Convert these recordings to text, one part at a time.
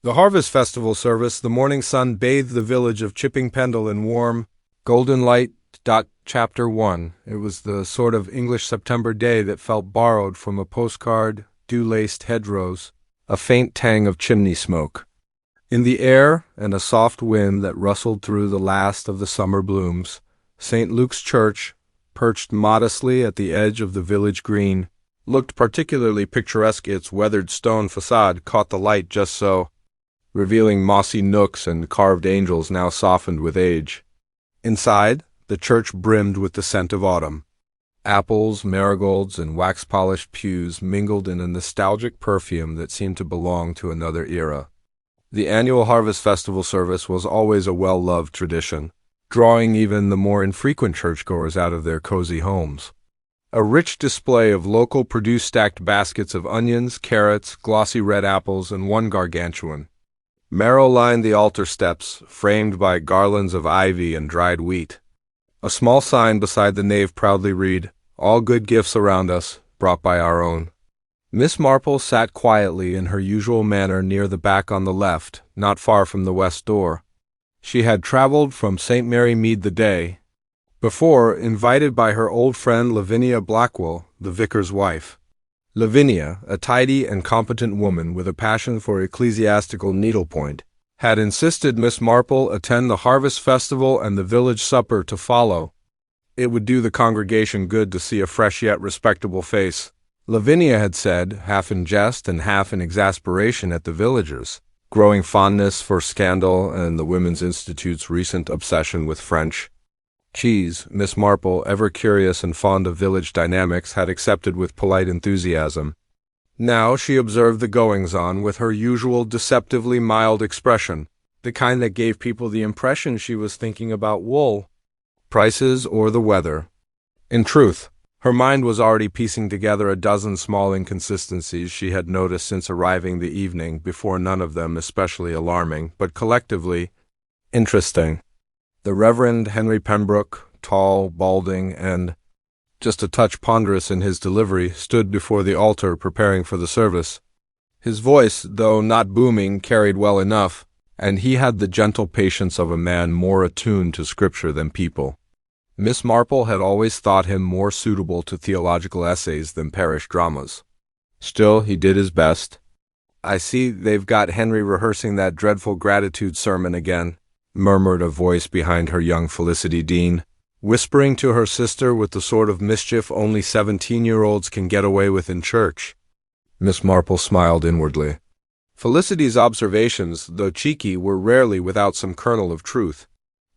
The harvest festival service, the morning sun bathed the village of Chipping Pendle in warm, golden light. Chapter 1. It was the sort of English September day that felt borrowed from a postcard, dew-laced hedgerows, a faint tang of chimney smoke in the air, and a soft wind that rustled through the last of the summer blooms. St. Luke's Church, perched modestly at the edge of the village green, looked particularly picturesque. Its weathered stone facade caught the light just so, revealing mossy nooks and carved angels now softened with age. Inside, the church brimmed with the scent of autumn. Apples, marigolds, and wax-polished pews mingled in a nostalgic perfume that seemed to belong to another era. The annual harvest festival service was always a well-loved tradition, drawing even the more infrequent churchgoers out of their cozy homes. A rich display of local produce stacked baskets of onions, carrots, glossy red apples, and one gargantuan marrow lined the altar steps, framed by garlands of ivy and dried wheat. A small sign beside the nave proudly read, "All good gifts around us, brought by our own." Miss Marple sat quietly in her usual manner near the back on the left, not far from the west door. She had traveled from St. Mary Mead the day before, invited by her old friend Lavinia Blackwell, the vicar's wife. Lavinia, a tidy and competent woman with a passion for ecclesiastical needlepoint, had insisted Miss Marple attend the harvest festival and the village supper to follow. It would do the congregation good to see a fresh yet respectable face, Lavinia had said, half in jest and half in exasperation at the villagers' growing fondness for scandal and the Women's Institute's recent obsession with French cheese. Miss Marple, ever curious and fond of village dynamics, had accepted with polite enthusiasm. Now she observed the goings-on with her usual deceptively mild expression, the kind that gave people the impression she was thinking about wool, prices, or the weather. In truth, her mind was already piecing together a dozen small inconsistencies she had noticed since arriving the evening before, none of them especially alarming, but collectively interesting. The Reverend Henry Pembroke, tall, balding, and just a touch ponderous in his delivery, stood before the altar preparing for the service. His voice, though not booming, carried well enough, and he had the gentle patience of a man more attuned to Scripture than people. Miss Marple had always thought him more suitable to theological essays than parish dramas. Still, he did his best. "I see they've got Henry rehearsing that dreadful gratitude sermon again," murmured a voice behind her young Felicity Dean, whispering to her sister with the sort of mischief only 17-year-olds can get away with in church. Miss Marple smiled inwardly. Felicity's observations, though cheeky, were rarely without some kernel of truth.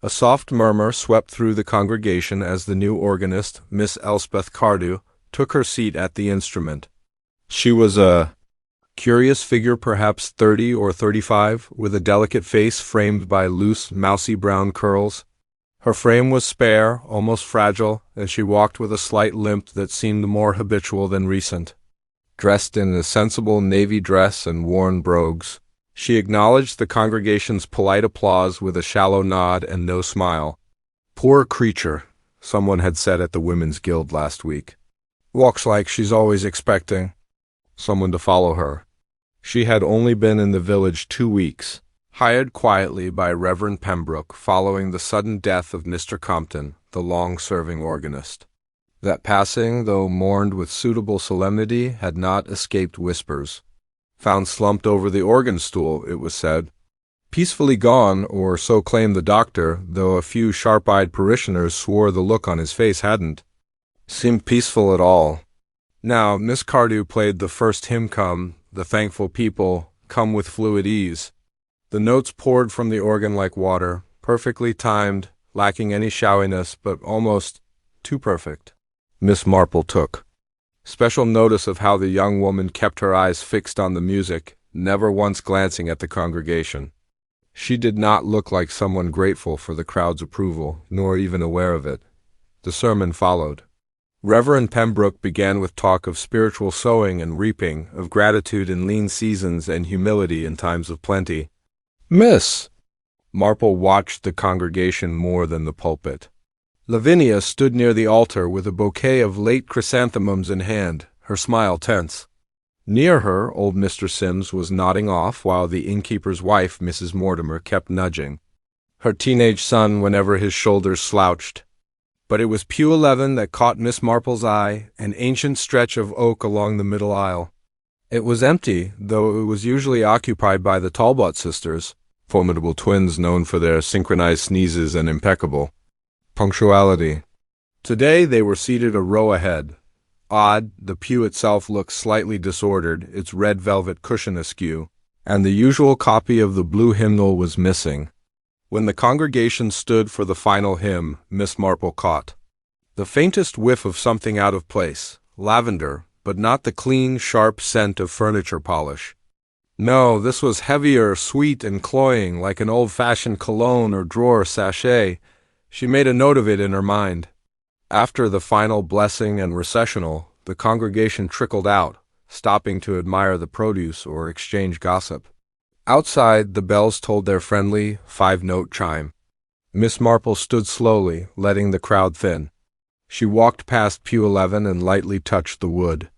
A soft murmur swept through the congregation as the new organist, Miss Elspeth Cardew, took her seat at the instrument. She was a curious figure, perhaps 30 or 35, with a delicate face framed by loose, mousy brown curls. Her frame was spare, almost fragile, and she walked with a slight limp that seemed more habitual than recent. Dressed in a sensible navy dress and worn brogues, she acknowledged the congregation's polite applause with a shallow nod and no smile. "Poor creature," someone had said at the Women's Guild last week. "Walks like she's always expecting someone to follow her." She had only been in the village 2 weeks, hired quietly by Reverend Pembroke following the sudden death of Mr. Compton, the long-serving organist. That passing, though mourned with suitable solemnity, had not escaped whispers. Found slumped over the organ stool, it was said. Peacefully gone, or so claimed the doctor, though a few sharp-eyed parishioners swore the look on his face hadn't seemed peaceful at all. Now, Miss Cardew played the first hymn, "Come, the thankful people, come with fluid ease." The notes poured from the organ like water, perfectly timed, lacking any showiness, but almost too perfect. Miss Marple took special notice of how the young woman kept her eyes fixed on the music, never once glancing at the congregation. She did not look like someone grateful for the crowd's approval, nor even aware of it. The sermon followed. Reverend Pembroke began with talk of spiritual sowing and reaping, of gratitude in lean seasons and humility in times of plenty. Miss Marple watched the congregation more than the pulpit. Lavinia stood near the altar with a bouquet of late chrysanthemums in hand, her smile tense. Near her, old Mr. Sims was nodding off while the innkeeper's wife, Mrs. Mortimer, kept nudging her teenage son whenever his shoulders slouched. But it was pew 11 that caught Miss Marple's eye, an ancient stretch of oak along the middle aisle. It was empty, though it was usually occupied by the Talbot sisters, formidable twins known for their synchronized sneezes and impeccable punctuality. Today they were seated a row ahead. Odd, the pew itself looked slightly disordered, its red velvet cushion askew, and the usual copy of the blue hymnal was missing. When the congregation stood for the final hymn, Miss Marple caught the faintest whiff of something out of place, lavender, but not the clean, sharp scent of furniture polish. No, this was heavier, sweet, and cloying, like an old-fashioned cologne or drawer sachet. She made a note of it in her mind. After the final blessing and recessional, the congregation trickled out, stopping to admire the produce or exchange gossip. Outside, the bells told their friendly, 5-note chime. Miss Marple stood slowly, letting the crowd thin. She walked past pew 11 and lightly touched the wood.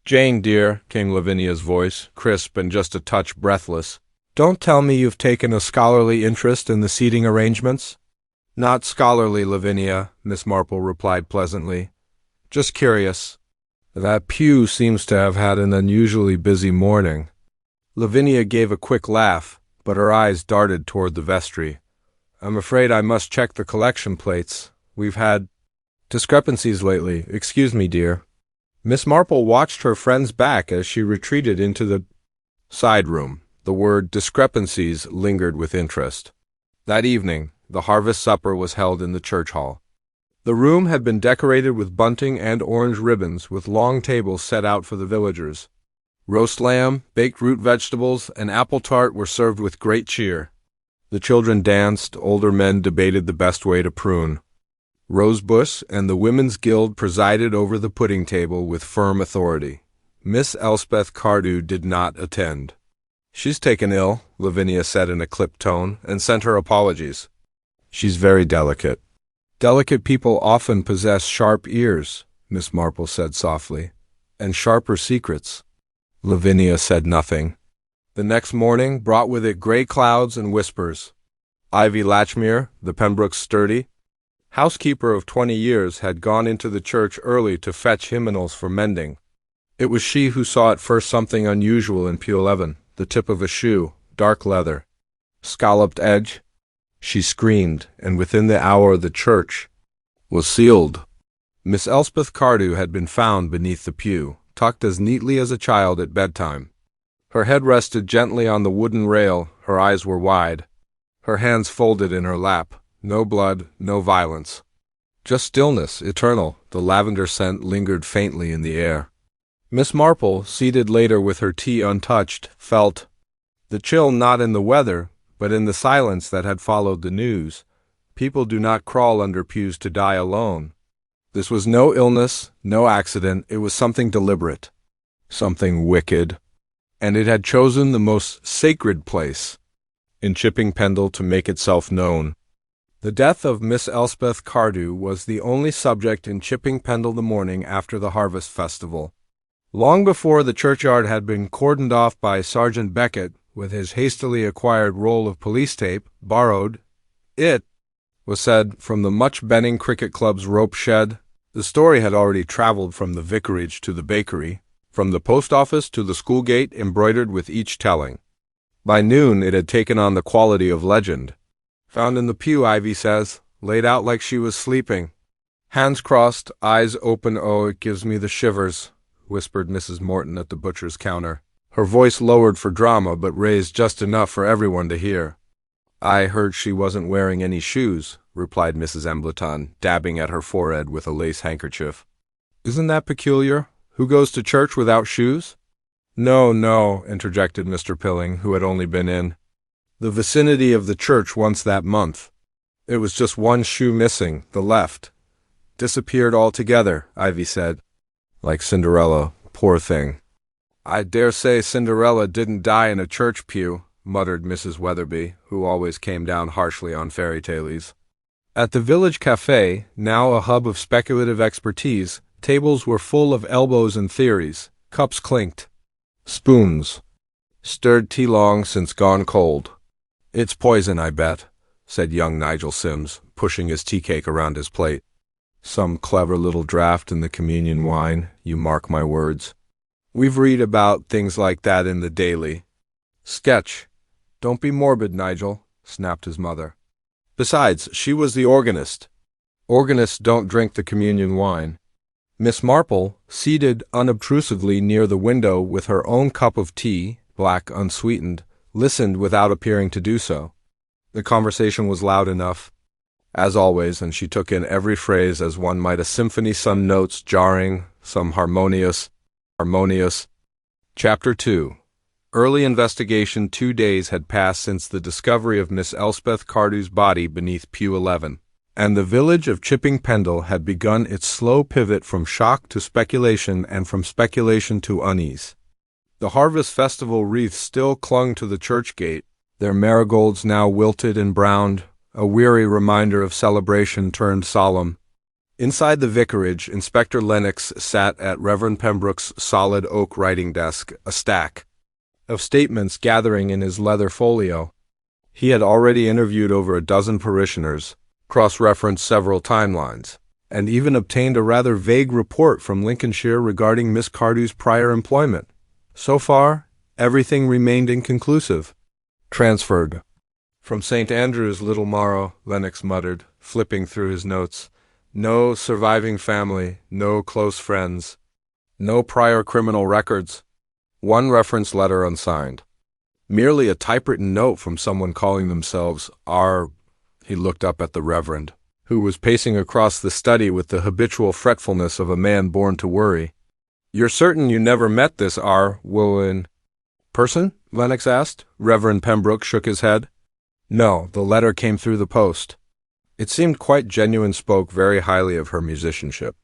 "Jane, dear," came Lavinia's voice, crisp and just a touch breathless, "don't tell me you've taken a scholarly interest in the seating arrangements?" "Not scholarly, Lavinia," Miss Marple replied pleasantly. "Just curious. That pew seems to have had an unusually busy morning." Lavinia gave a quick laugh, but her eyes darted toward the vestry. "I'm afraid I must check the collection plates. We've had discrepancies lately. Excuse me, dear." Miss Marple watched her friend's back as she retreated into the side room. The word discrepancies lingered with interest. That evening, the harvest supper was held in the church hall. The room had been decorated with bunting and orange ribbons, with long tables set out for the villagers. Roast lamb, baked root vegetables, and apple tart were served with great cheer. The children danced, older men debated the best way to prune. Rosebush and the Women's Guild presided over the pudding table with firm authority. Miss Elspeth Cardew did not attend. "She's taken ill," Lavinia said in a clipped tone, and sent her apologies. "She's very delicate." "Delicate people often possess sharp ears," Miss Marple said softly, "and sharper secrets." Lavinia said nothing. The next morning brought with it gray clouds and whispers. Ivy Latchmere, the Pembrooks sturdy housekeeper of 20 years, had gone into the church early to fetch hymnals for mending. It was she who saw at first something unusual in pew 11, the tip of a shoe, dark leather, scalloped edge. She screamed, and within the hour the church was sealed. Miss Elspeth Cardew had been found beneath the pew, tucked as neatly as a child at bedtime. Her head rested gently on the wooden rail, her eyes were wide, her hands folded in her lap. No blood, no violence. Just stillness, eternal. The lavender scent lingered faintly in the air. Miss Marple, seated later with her tea untouched, felt the chill not in the weather, but in the silence that had followed the news. People do not crawl under pews to die alone. This was no illness, no accident. It was something deliberate, something wicked. And it had chosen the most sacred place in Chipping Pendle to make itself known. The death of Miss Elspeth Cardew was the only subject in Chipping Pendle the morning after the harvest festival. Long before the churchyard had been cordoned off by Sergeant Beckett with his hastily acquired roll of police tape, borrowed, it was said, from the Much Benning Cricket Club's rope shed. The story had already traveled from the vicarage to the bakery, from the post office to the school gate, embroidered with each telling. By noon it had taken on the quality of legend. "Found in the pew," Ivy says, "laid out like she was sleeping. Hands crossed, eyes open. Oh, it gives me the shivers," whispered Mrs. Morton at the butcher's counter. Her voice lowered for drama, but raised just enough for everyone to hear. "I heard she wasn't wearing any shoes," replied Mrs. Embleton, dabbing at her forehead with a lace handkerchief. "Isn't that peculiar? Who goes to church without shoes?" "No, no," interjected Mr. Pilling, who had only been in the vicinity of the church once that month. "It was just one shoe missing, the left. Disappeared altogether," Ivy said. "Like Cinderella, poor thing." "I dare say Cinderella didn't die in a church pew," muttered Mrs. Weatherby, who always came down harshly on fairy tales. At the village cafe, now a hub of speculative expertise, tables were full of elbows and theories. Cups clinked. Spoons. Stirred tea long since gone cold. It's poison, I bet, said young Nigel Sims, pushing his tea cake around his plate. Some clever little draught in the communion wine, you mark my words. We've read about things like that in the Daily. Sketch. Don't be morbid, Nigel, snapped his mother. Besides, she was the organist. Organists don't drink the communion wine. Miss Marple, seated unobtrusively near the window with her own cup of tea, black unsweetened, listened without appearing to do so. The conversation was loud enough, as always, and she took in every phrase as one might a symphony, some notes jarring, some harmonious. Chapter 2. Early investigation. 2 days had passed since the discovery of Miss Elspeth Cardew's body beneath Pew 11, and the village of Chipping Pendle had begun its slow pivot from shock to speculation and from speculation to unease. The harvest festival wreaths still clung to the church gate, their marigolds now wilted and browned, a weary reminder of celebration turned solemn. Inside the vicarage, Inspector Lennox sat at Reverend Pembroke's solid oak writing desk, a stack of statements gathering in his leather folio. He had already interviewed over a dozen parishioners, cross-referenced several timelines, and even obtained a rather vague report from Lincolnshire regarding Miss Cardew's prior employment. So far, everything remained inconclusive. Transferred. From St. Andrew's, Little Morrow, Lennox muttered, flipping through his notes. No surviving family, no close friends, no prior criminal records. One reference letter unsigned. Merely a typewritten note from someone calling themselves R. He looked up at the Reverend, who was pacing across the study with the habitual fretfulness of a man born to worry. You're certain you never met this R. in person? Lennox asked. Reverend Pembroke shook his head. No, the letter came through the post. It seemed quite genuine, spoke very highly of her musicianship.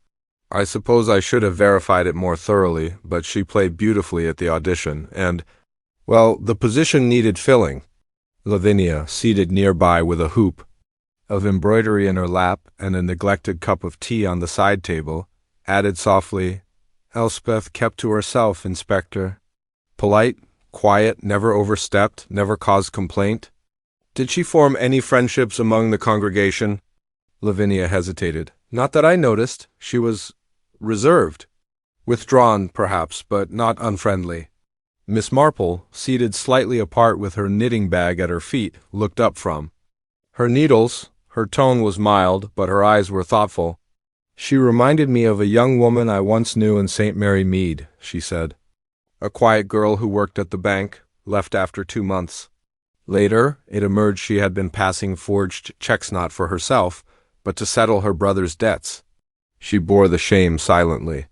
I suppose I should have verified it more thoroughly, but she played beautifully at the audition, and, well, the position needed filling. Lavinia, seated nearby with a hoop of embroidery in her lap and a neglected cup of tea on the side table, added softly, Elspeth kept to herself, Inspector. Polite, quiet, never overstepped, never caused complaint. Did she form any friendships among the congregation? Lavinia hesitated. Not that I noticed. She was reserved. Withdrawn, perhaps, but not unfriendly. Miss Marple, seated slightly apart with her knitting bag at her feet, looked up from her needles. Her tone was mild, but her eyes were thoughtful. She reminded me of a young woman I once knew in St. Mary Mead, she said. A quiet girl who worked at the bank, left after 2 months. Later, it emerged she had been passing forged checks not for herself, but to settle her brother's debts. She bore the shame silently.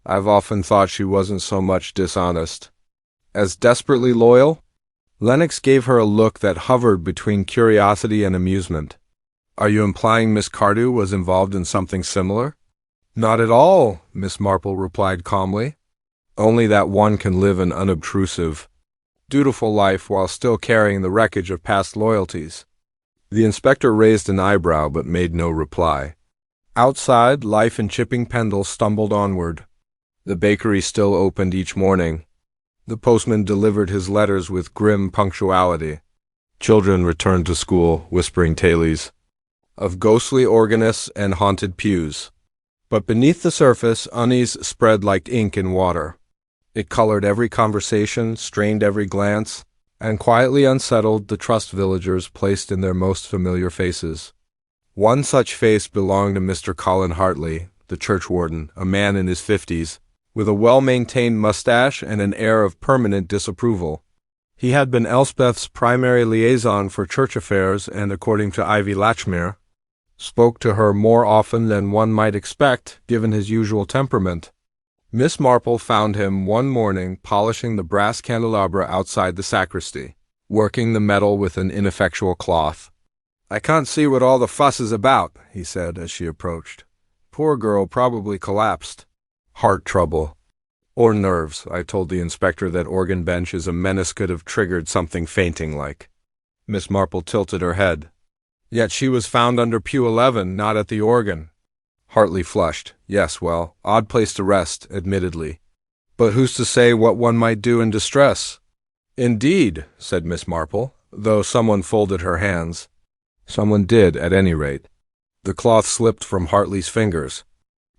I've often thought she wasn't so much dishonest as desperately loyal. Lennox gave her a look that hovered between curiosity and amusement. Are you implying Miss Cardew was involved in something similar? Not at all, Miss Marple replied calmly. Only that one can live an unobtrusive, dutiful life while still carrying the wreckage of past loyalties. The inspector raised an eyebrow but made no reply. Outside, life in Chipping Pendle stumbled onward. The bakery still opened each morning. The postman delivered his letters with grim punctuality. Children returned to school, whispering tales of ghostly organists and haunted pews. But beneath the surface, unease spread like ink in water. It colored every conversation, strained every glance, and quietly unsettled the trust villagers placed in their most familiar faces. One such face belonged to Mr. Colin Hartley, the churchwarden, a man in his 50s, with a well-maintained mustache and an air of permanent disapproval. He had been Elspeth's primary liaison for church affairs and, according to Ivy Latchmere, spoke to her more often than one might expect, given his usual temperament. Miss Marple found him one morning polishing the brass candelabra outside the sacristy, working the metal with an ineffectual cloth. I can't see what all the fuss is about, he said as she approached. Poor girl probably collapsed. Heart trouble. Or nerves. I told the inspector that organ bench is a menace could have triggered something fainting-like. Miss Marple tilted her head. Yet she was found under Pew 11, not at the organ. Hartley flushed. Yes, well, odd place to rest, admittedly. But who's to say what one might do in distress? Indeed, said Miss Marple, though someone folded her hands. Someone did, at any rate. The cloth slipped from Hartley's fingers.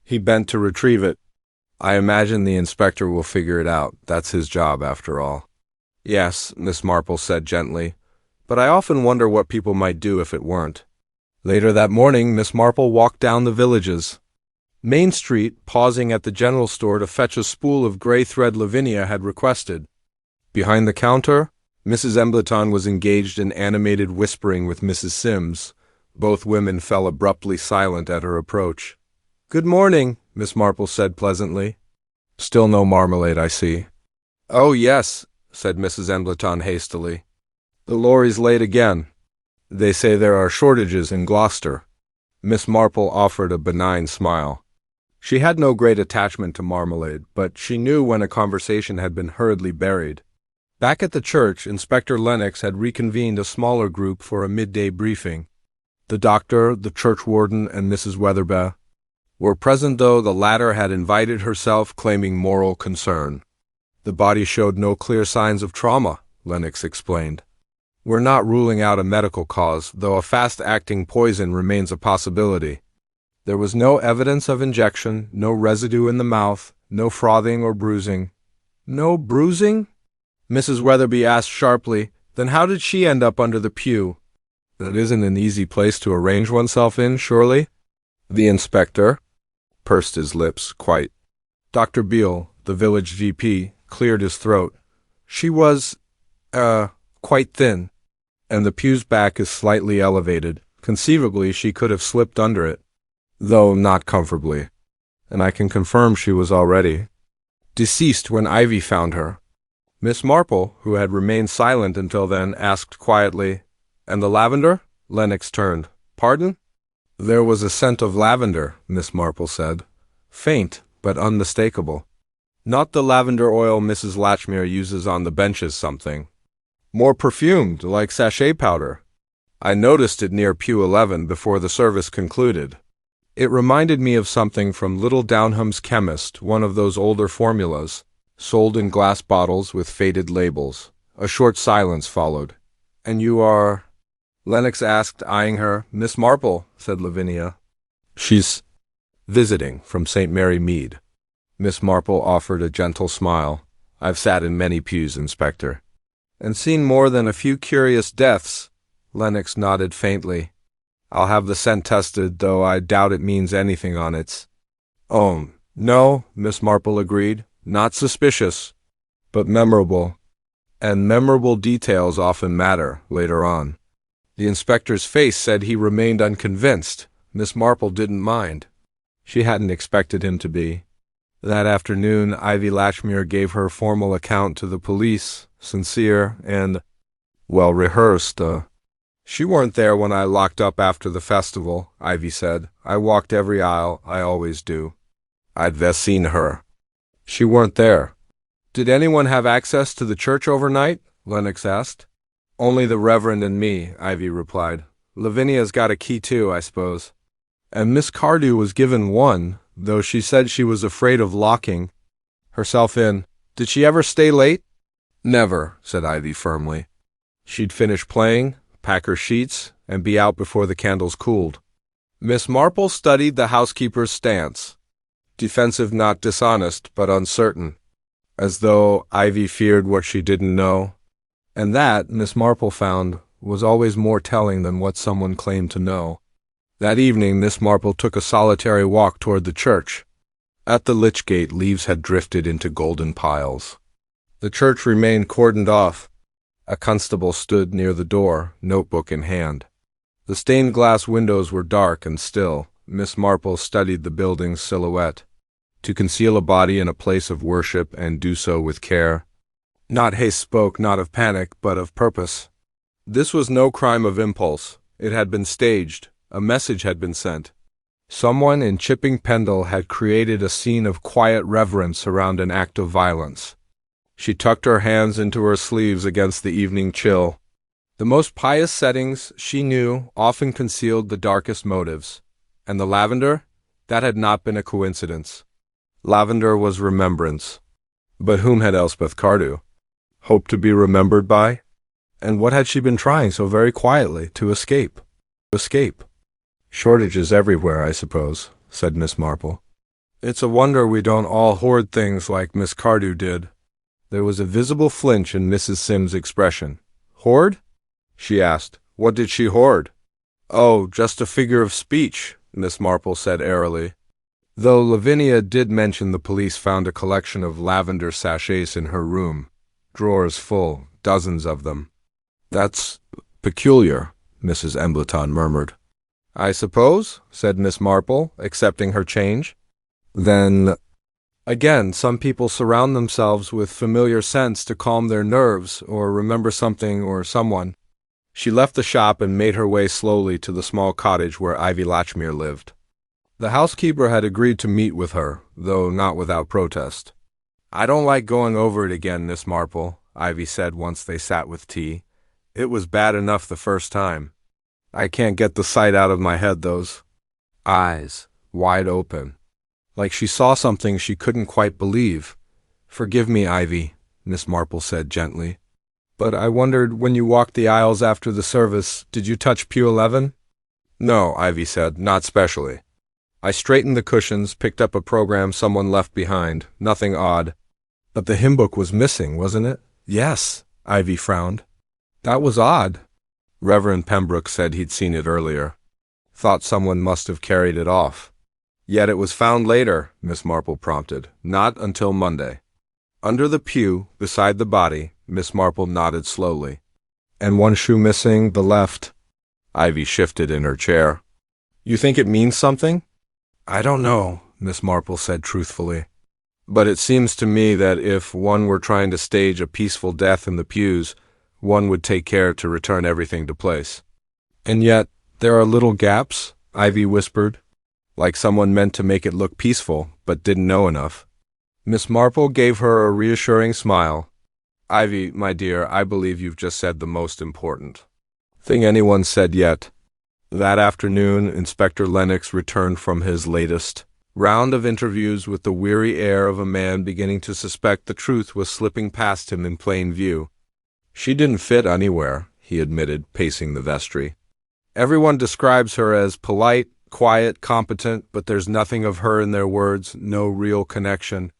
He bent to retrieve it. I imagine the inspector will figure it out. That's his job, after all. Yes, Miss Marple said gently, but I often wonder what people might do if it weren't. Later that morning, Miss Marple walked down the Villages. Main Street, pausing at the general store to fetch a spool of gray thread Lavinia had requested. Behind the counter, Mrs. Embleton was engaged in animated whispering with Mrs. Sims. Both women fell abruptly silent at her approach. "Good morning," Miss Marple said pleasantly. "Still no marmalade, I see." "Oh, yes," said Mrs. Embleton hastily. "The lorry's late again. They say there are shortages in Gloucester." Miss Marple offered a benign smile. She had no great attachment to marmalade, but she knew when a conversation had been hurriedly buried. Back at the church, Inspector Lennox had reconvened a smaller group for a midday briefing. The doctor, the churchwarden, and Mrs. Wetherby were present, though the latter had invited herself, claiming moral concern. "The body showed no clear signs of trauma," Lennox explained. "We're not ruling out a medical cause, though a fast-acting poison remains a possibility. There was no evidence of injection, no residue in the mouth, no frothing or bruising." "No bruising?" Mrs. Wetherby asked sharply. "Then how did she end up under the pew?" "That isn't an easy place to arrange oneself in, surely?" The inspector pursed his lips quite. Dr. Beale, the village GP, cleared his throat. "She was, quite thin, and the pew's back is slightly elevated. Conceivably, she could have slipped under it, though not comfortably. And I can confirm she was already deceased when Ivy found her." Miss Marple, who had remained silent until then, asked quietly, "And the lavender?" Lennox turned. "Pardon?" "There was a scent of lavender," Miss Marple said. "Faint, but unmistakable. Not the lavender oil Mrs. Latchmere uses on the benches, something. More perfumed, like sachet powder. I noticed it near pew 11 before the service concluded. It reminded me of something from Little Downham's Chemist, one of those older formulas, sold in glass bottles with faded labels." A short silence followed. "And you are—" Lennox asked, eyeing her. "Miss Marple," said Lavinia. "She's visiting from St. Mary Mead." Miss Marple offered a gentle smile. "I've sat in many pews, Inspector." "And seen more than a few curious deaths." Lennox nodded faintly. "I'll have the scent tested, though I doubt it means anything on its—" "Oh, no," Miss Marple agreed. "Not suspicious, but memorable. And memorable details often matter later on." The inspector's face said he remained unconvinced. Miss Marple didn't mind. She hadn't expected him to be. That afternoon, Ivy Latchmere gave her formal account to the police, sincere and, well rehearsed. "She weren't there when I locked up after the festival," Ivy said. "I walked every aisle, I always do. I'd best seen her." "She weren't there." "Did anyone have access to the church overnight?" Lennox asked. "Only the Reverend and me," Ivy replied. "Lavinia's got a key too, I suppose. And Miss Cardew was given one, though she said she was afraid of locking herself in. Did she ever stay late?" "Never," said Ivy firmly. She'd finish playing, pack her sheets, and be out before the candles cooled. Miss Marple studied the housekeeper's stance. Defensive, not dishonest, but uncertain, as though Ivy feared what she didn't know. And that, Miss Marple found, was always more telling than what someone claimed to know. That evening, Miss Marple took a solitary walk toward the church. At the lich gate, leaves had drifted into golden piles. The church remained cordoned off. A constable stood near the door, notebook in hand. The stained glass windows were dark and still. Miss Marple studied the building's silhouette. To conceal a body in a place of worship and do so with care. Not haste spoke not of panic, but of purpose. This was no crime of impulse. It had been staged. A message had been sent. Someone in Chipping Pendle had created a scene of quiet reverence around an act of violence. She tucked her hands into her sleeves against the evening chill. The most pious settings, she knew, often concealed the darkest motives. And the lavender? That had not been a coincidence. Lavender was remembrance. But whom had Elspeth Cardew hoped to be remembered by? And what had she been trying so very quietly to escape? Shortages everywhere, I suppose, said Miss Marple. It's a wonder we don't all hoard things like Miss Cardew did. There was a visible flinch in Mrs. Simm's expression. Hoard? She asked. What did she hoard? Oh, just a figure of speech, Miss Marple said airily. Though Lavinia did mention the police found a collection of lavender sachets in her room. Drawers full, dozens of them. That's peculiar, Mrs. Embleton murmured. I suppose, said Miss Marple, accepting her change. Then, again, some people surround themselves with familiar scents to calm their nerves or remember something or someone. She left the shop and made her way slowly to the small cottage where Ivy Latchmere lived. The housekeeper had agreed to meet with her, though not without protest. I don't like going over it again, Miss Marple, Ivy said once they sat with tea. It was bad enough the first time. I can't get the sight out of my head, those eyes, wide open. Like she saw something she couldn't quite believe. Forgive me, Ivy, Miss Marple said gently. But I wondered, when you walked the aisles after the service, did you touch pew 11? No, Ivy said, not specially. I straightened the cushions, picked up a program someone left behind, nothing odd. But the hymn book was missing, wasn't it? Yes, Ivy frowned. That was odd. Reverend Pembroke said he'd seen it earlier. Thought someone must have carried it off. Yet it was found later, Miss Marple prompted, not until Monday. Under the pew, beside the body, Miss Marple nodded slowly. And one shoe missing, the left. Ivy shifted in her chair. You think it means something? I don't know, Miss Marple said truthfully. But it seems to me that if one were trying to stage a peaceful death in the pews, one would take care to return everything to place. And yet, there are little gaps, Ivy whispered, like someone meant to make it look peaceful, but didn't know enough. Miss Marple gave her a reassuring smile. Ivy, my dear, I believe you've just said the most important thing anyone said yet. That afternoon, Inspector Lennox returned from his latest round of interviews with the weary air of a man beginning to suspect the truth was slipping past him in plain view. She didn't fit anywhere, he admitted, pacing the vestry. Everyone describes her as polite, quiet, competent, but there's nothing of her in their words, no real connection.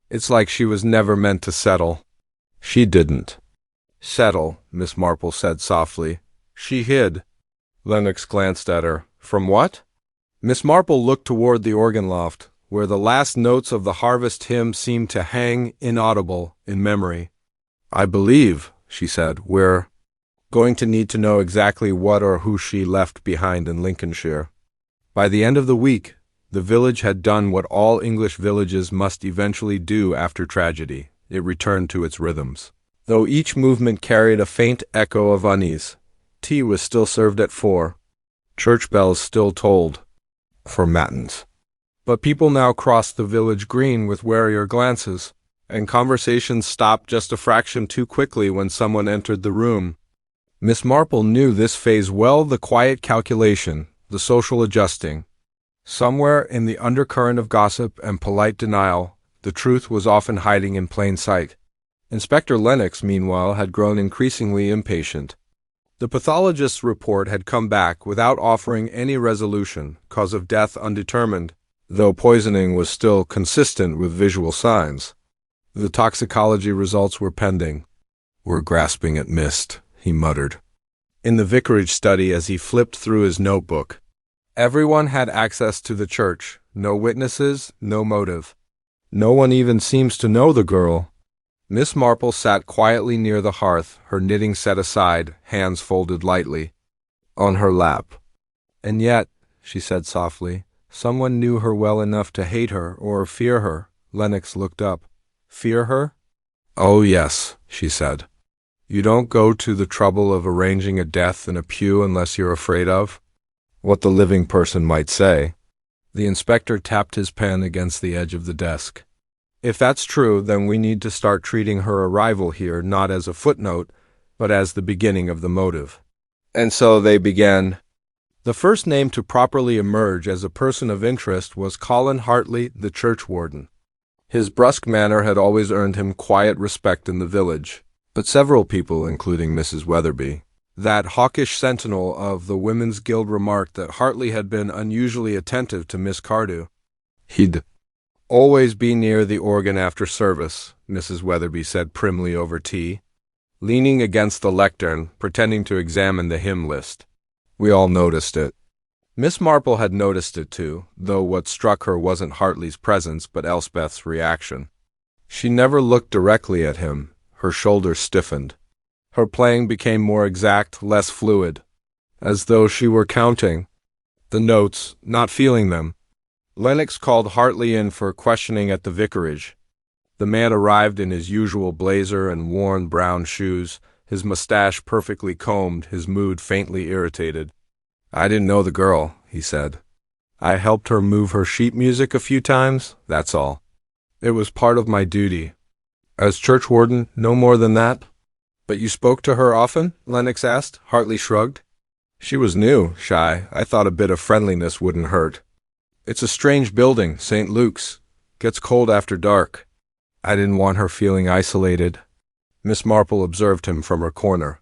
It's like she was never meant to settle. She didn't. Settle, Miss Marple said softly. She hid. Lennox glanced at her. From what? Miss Marple looked toward the organ loft, where the last notes of the harvest hymn seemed to hang inaudible in memory. I believe, she said, we're going to need to know exactly what or who she left behind in Lincolnshire. By the end of the week, the village had done what all English villages must eventually do after tragedy. It returned to its rhythms. Though each movement carried a faint echo of unease, tea was still served at 4. Church bells still tolled for matins. But people now crossed the village green with warier glances, and conversations stopped just a fraction too quickly when someone entered the room. Miss Marple knew this phase well, the quiet calculation, the social adjusting. Somewhere in the undercurrent of gossip and polite denial, the truth was often hiding in plain sight. Inspector Lennox, meanwhile, had grown increasingly impatient. The pathologist's report had come back without offering any resolution, cause of death undetermined, though poisoning was still consistent with visual signs. The toxicology results were pending. We're grasping at mist, he muttered. In the vicarage study as he flipped through his notebook. Everyone had access to the church, no witnesses, no motive. No one even seems to know the girl. Miss Marple sat quietly near the hearth, her knitting set aside, hands folded lightly on her lap. And yet, she said softly, someone knew her well enough to hate her or fear her. Lennox looked up. Fear her? Oh, yes, she said. You don't go to the trouble of arranging a death in a pew unless you're afraid of what the living person might say. The inspector tapped his pen against the edge of the desk. If that's true, then we need to start treating her arrival here not as a footnote, but as the beginning of the motive. And so they began. The first name to properly emerge as a person of interest was Colin Hartley, the churchwarden. His brusque manner had always earned him quiet respect in the village, but several people, including Mrs. Weatherby, that hawkish sentinel of the Women's Guild, remarked that Hartley had been unusually attentive to Miss Cardew. He'd always be near the organ after service, Mrs. Weatherby said primly over tea, leaning against the lectern, pretending to examine the hymn list. We all noticed it. Miss Marple had noticed it too, though what struck her wasn't Hartley's presence but Elspeth's reaction. She never looked directly at him. Her shoulders stiffened. Her playing became more exact, less fluid, as though she were counting the notes, not feeling them. Lennox called Hartley in for questioning at the vicarage. The man arrived in his usual blazer and worn brown shoes, his mustache perfectly combed, his mood faintly irritated. "I didn't know the girl," he said. "I helped her move her sheet music a few times, that's all. It was part of my duty. As church warden, no more than that." "But you spoke to her often?" Lennox asked. Hartley shrugged. "She was new, shy. I thought a bit of friendliness wouldn't hurt. It's a strange building, St. Luke's. Gets cold after dark. I didn't want her feeling isolated." Miss Marple observed him from her corner.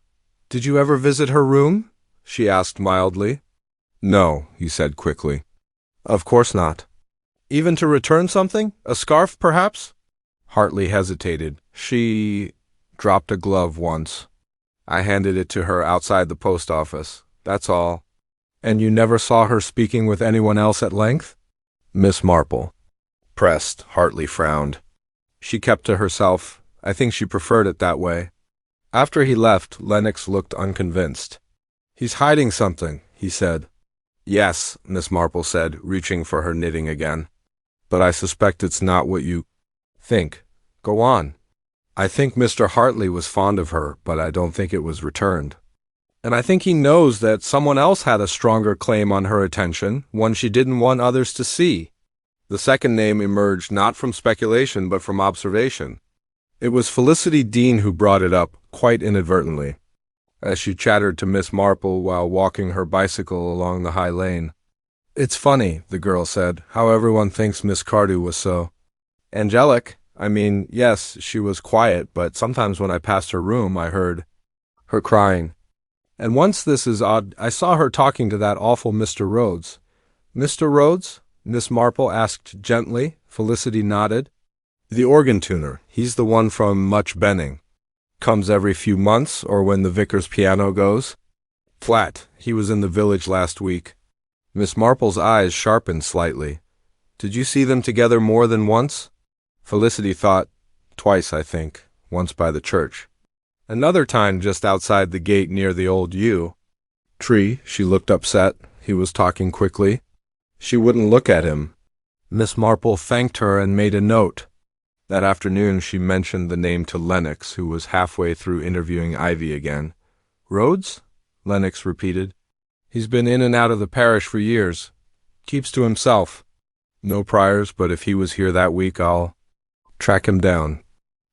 "Did you ever visit her room?" she asked mildly. "No," he said quickly. "Of course not." "Even to return something? A scarf, perhaps?" Hartley hesitated. "She dropped a glove once. I handed it to her outside the post office. That's all." "And you never saw her speaking with anyone else at length?" Miss Marple pressed. Hartley frowned. "She kept to herself. I think she preferred it that way." After he left, Lennox looked unconvinced. "He's hiding something," he said. "Yes," Miss Marple said, reaching for her knitting again. "But I suspect it's not what you think. Go on." "I think Mr. Hartley was fond of her, but I don't think it was returned. And I think he knows that someone else had a stronger claim on her attention, one she didn't want others to see." The second name emerged not from speculation but from observation. It was Felicity Dean who brought it up, quite inadvertently, as she chattered to Miss Marple while walking her bicycle along the high lane. "It's funny," the girl said, "how everyone thinks Miss Cardew was so angelic. I mean, yes, she was quiet, but sometimes when I passed her room I heard her crying. And once, this is odd, I saw her talking to that awful Mr. Rhodes." "Mr. Rhodes?" Miss Marple asked gently. Felicity nodded. "The organ tuner. He's the one from Much Benning. Comes every few months, or when the vicar's piano goes. Flat. He was in the village last week." Miss Marple's eyes sharpened slightly. "Did you see them together more than once?" Felicity thought. "Twice, I think. Once by the church. Another time just outside the gate near the old yew tree." She looked upset. He was talking quickly. She wouldn't look at him. Miss Marple thanked her and made a note. That afternoon she mentioned the name to Lennox, who was halfway through interviewing Ivy again. "Rhodes?" Lennox repeated. "He's been in and out of the parish for years. Keeps to himself. No priors, but if he was here that week I'll track him down."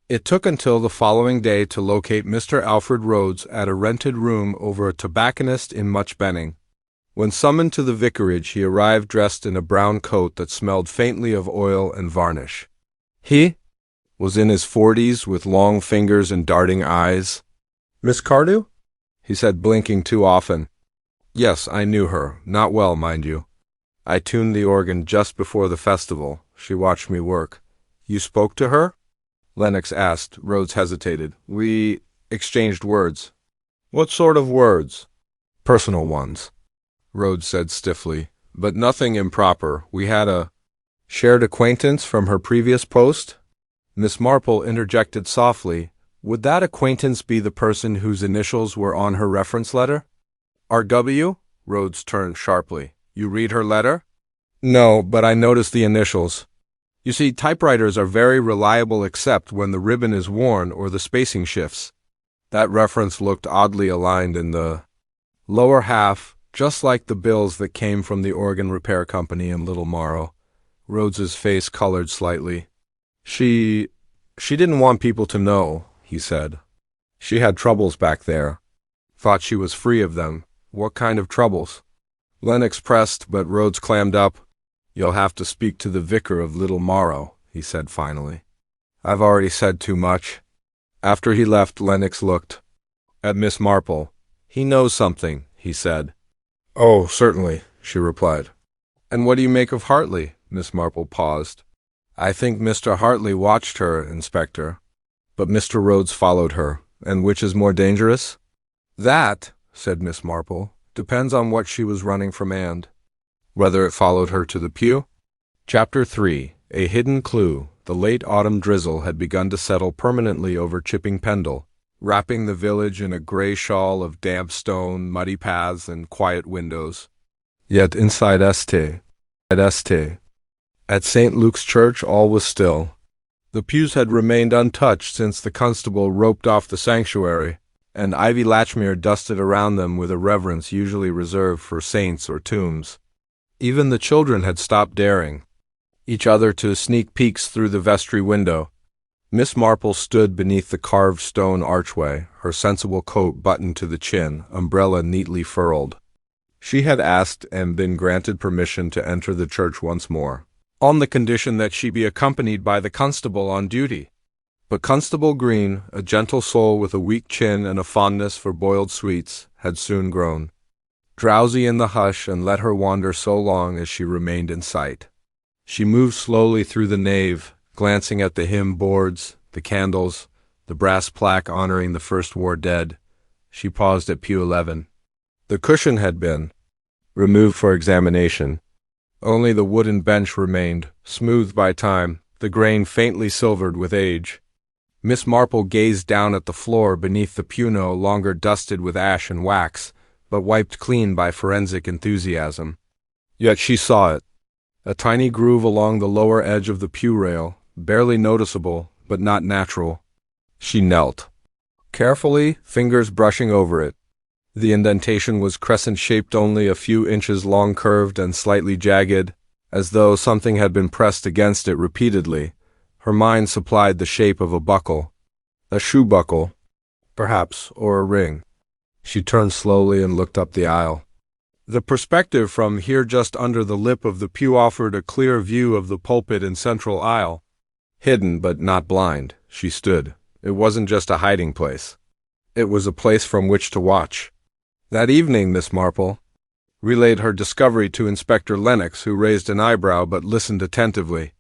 It took until the following day to locate Mr. Alfred Rhodes at a rented room over a tobacconist in Much Benning. When summoned to the vicarage, he arrived dressed in a brown coat that smelled faintly of oil and varnish. He was in his 40s, with long fingers and darting eyes. "Miss Cardew?" he said, blinking too often. "Yes, I knew her. Not well, mind you. I tuned the organ just before the festival. She watched me work." "You spoke to her?" Lennox asked. Rhodes hesitated. "We exchanged words." "What sort of words?" "Personal ones," Rhodes said stiffly, "but nothing improper. We had a shared acquaintance from her previous post." Miss Marple interjected softly. "Would that acquaintance be the person whose initials were on her reference letter?" "R.W.?" Rhodes turned sharply. "You read her letter?" "No, but I noticed the initials. You see, typewriters are very reliable except when the ribbon is worn or the spacing shifts." That reference looked oddly aligned in the lower half, just like the bills that came from the organ repair company in Little Morrow. Rhodes's face colored slightly. She didn't want people to know," he said. "She had troubles back there. Thought she was free of them." "What kind of troubles?" Lennox pressed, but Rhodes clammed up. "You'll have to speak to the vicar of Little Morrow. he said finally. "I've already said too much." After he left, Lennox looked at Miss Marple. "He knows something," he said. "Oh, certainly," she replied. "And what do you make of Hartley?" Miss Marple paused. "I think Mr. Hartley watched her, Inspector. But Mr. Rhodes followed her, and which is more dangerous?" "That," said Miss Marple, "depends on what she was running from and whether it followed her to the pew." Chapter 3. A Hidden Clue. The late autumn drizzle had begun to settle permanently over Chipping Pendle, wrapping the village in a gray shawl of damp stone, muddy paths, and quiet windows. Yet inside at St. Luke's Church all was still. The pews had remained untouched since the constable roped off the sanctuary, and ivy latchmere dusted around them with a reverence usually reserved for saints or tombs. Even the children had stopped daring each other to sneak peeks through the vestry window. Miss Marple stood beneath the carved stone archway, her sensible coat buttoned to the chin, umbrella neatly furled. She had asked and been granted permission to enter the church once more, on the condition that she be accompanied by the constable on duty. But Constable Green, a gentle soul with a weak chin and a fondness for boiled sweets, had soon grown drowsy in the hush and let her wander so long as she remained in sight. She moved slowly through the nave, glancing at the hymn boards, the candles, the brass plaque honoring the first war dead. She paused at pew 11. The cushion had been removed for examination. Only the wooden bench remained, smoothed by time, the grain faintly silvered with age. Miss Marple gazed down at the floor beneath the pew, no longer dusted with ash and wax, but wiped clean by forensic enthusiasm. Yet she saw it. A tiny groove along the lower edge of the pew rail, barely noticeable, but not natural. She knelt, carefully, fingers brushing over it. The indentation was crescent-shaped, only a few inches long, curved and slightly jagged, as though something had been pressed against it repeatedly. Her mind supplied the shape of a buckle, a shoe buckle, perhaps, or a ring. She turned slowly and looked up the aisle. The perspective from here just under the lip of the pew offered a clear view of the pulpit and central aisle. Hidden but not blind, she stood. It wasn't just a hiding place. It was a place from which to watch. That evening, Miss Marple relayed her discovery to Inspector Lennox, who raised an eyebrow but listened attentively.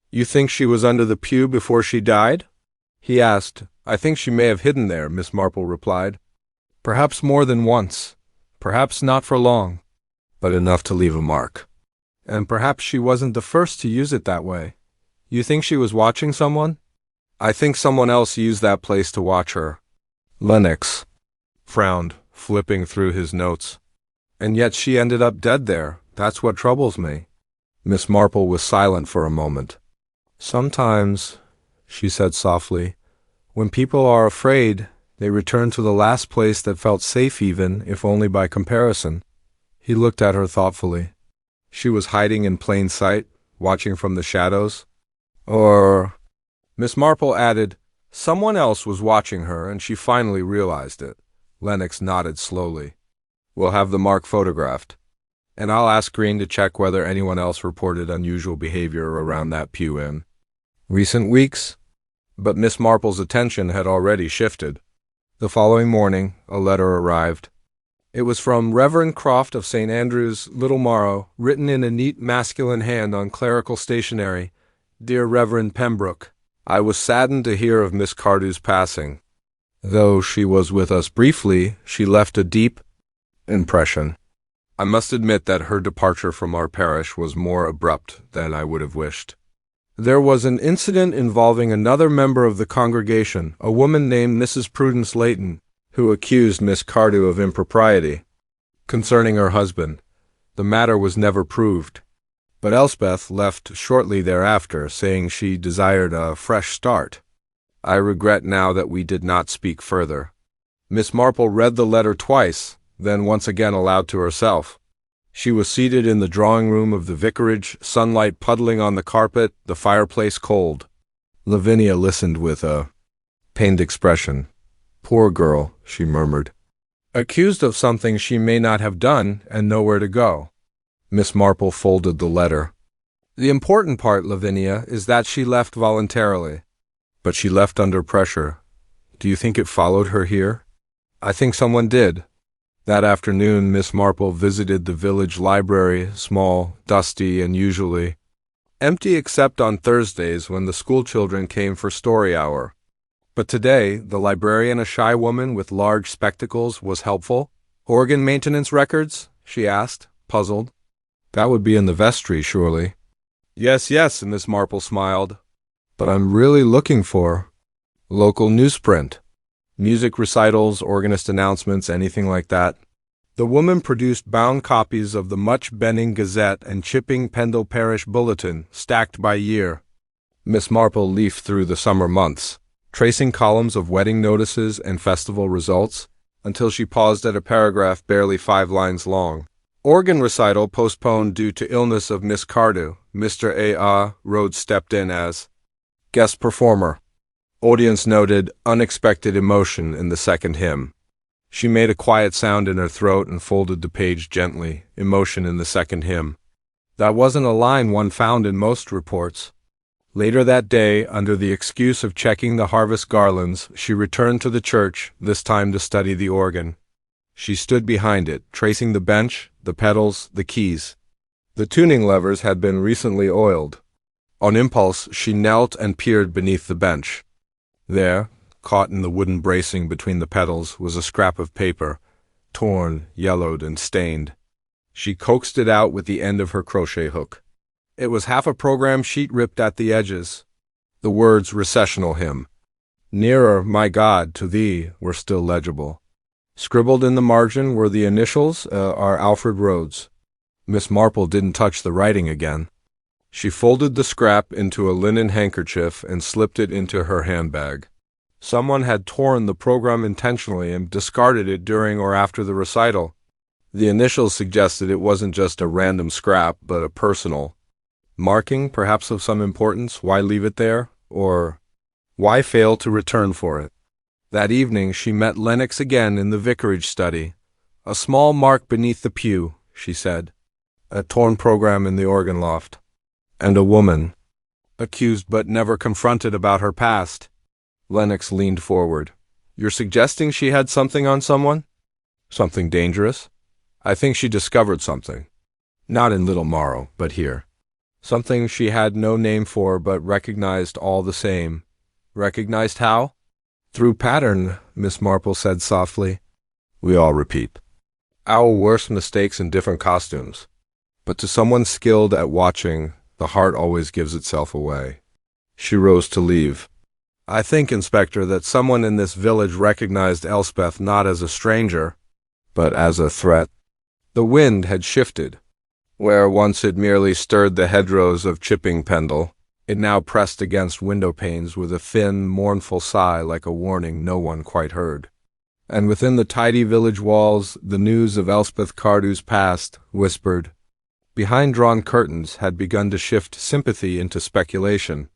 "You think she was under the pew before she died?" he asked. "I think she may have hidden there," Miss Marple replied. "Perhaps more than once. Perhaps not for long, but enough to leave a mark. And perhaps she wasn't the first to use it that way. You think she was watching someone?" "I think someone else used that place to watch her." Lennox frowned, flipping through his notes. "And yet she ended up dead there. That's what troubles me." Miss Marple was silent for a moment. "Sometimes," she said softly, "when people are afraid, they return to the last place that felt safe, even if only by comparison." He looked at her thoughtfully. She was hiding in plain sight, watching from the shadows. Or, Miss Marple added, someone else was watching her, and she finally realized it. Lennox nodded slowly. "We'll have the mark photographed, and I'll ask Green to check whether anyone else reported unusual behavior around that pew in recent weeks." But Miss Marple's attention had already shifted. The following morning, a letter arrived. It was from Reverend Croft of St. Andrew's, Little Morrow, written in a neat masculine hand on clerical stationery. "Dear Reverend Pembroke, I was saddened to hear of Miss Cardew's passing. Though she was with us briefly, she left a deep impression. I must admit that her departure from our parish was more abrupt than I would have wished. There was an incident involving another member of the congregation, a woman named Mrs. Prudence Layton, who accused Miss Cardew of impropriety concerning her husband. The matter was never proved, but Elspeth left shortly thereafter, saying she desired a fresh start. I regret now that we did not speak further." Miss Marple read the letter twice, then once again aloud to herself. She was seated in the drawing-room of the vicarage, sunlight puddling on the carpet, the fireplace cold. Lavinia listened with a pained expression. "Poor girl," she murmured. "Accused of something she may not have done, and nowhere to go." Miss Marple folded the letter. The important part, Lavinia, is that she left voluntarily. But she left under pressure. Do you think it followed her here? I think someone did. That afternoon, Miss Marple visited the village library, small, dusty, and usually empty except on Thursdays when the schoolchildren came for story hour. But today, the librarian, a shy woman with large spectacles, was helpful. Organ maintenance records? She asked, puzzled. That would be in the vestry, surely. Yes, Miss Marple smiled. But I'm really looking for local newsprint. Music recitals, organist announcements, anything like that. The woman produced bound copies of the Much Benning Gazette and Chipping Pendle Parish Bulletin, stacked by year. Miss Marple leafed through the summer months, tracing columns of wedding notices and festival results, until she paused at a paragraph barely 5 lines long. Organ recital postponed due to illness of Miss Cardew. Mr. A. Rhodes stepped in as guest performer. Audience noted unexpected emotion in the second hymn. She made a quiet sound in her throat and folded the page gently. Emotion in the second hymn. That wasn't a line one found in most reports. Later that day, under the excuse of checking the harvest garlands, she returned to the church, this time to study the organ. She stood behind it, tracing the bench, the pedals, the keys. The tuning levers had been recently oiled. On impulse, she knelt and peered beneath the bench. There, caught in the wooden bracing between the pedals, was a scrap of paper, torn, yellowed, and stained. She coaxed it out with the end of her crochet hook. It was half a program sheet ripped at the edges. The words recessional hymn, "Nearer, my God, to thee," were still legible. Scribbled in the margin were the initials, are Alfred Rhodes. Miss Marple didn't touch the writing again. She folded the scrap into a linen handkerchief and slipped it into her handbag. Someone had torn the program intentionally and discarded it during or after the recital. The initials suggested it wasn't just a random scrap, but a personal marking, perhaps of some importance. Why leave it there? Or why fail to return for it? That evening she met Lennox again in the vicarage study. "A small mark beneath the pew," she said. "A torn program in the organ loft." And a woman, accused but never confronted about her past. Lennox leaned forward. "You're suggesting she had something on someone? Something dangerous?" "I think she discovered something. Not in Little Morrow, but here. Something she had no name for but recognized all the same." "Recognized how?" "Through pattern," Miss Marple said softly. "We all repeat our worst mistakes in different costumes. But to someone skilled at watching, the heart always gives itself away." She rose to leave. "I think, Inspector, that someone in this village recognized Elspeth not as a stranger, but as a threat." The wind had shifted. Where once it merely stirred the hedgerows of Chipping Pendle, it now pressed against window panes with a thin, mournful sigh like a warning no one quite heard. And within the tidy village walls, the news of Elspeth Cardew's past, whispered, behind drawn curtains, had begun to shift sympathy into speculation.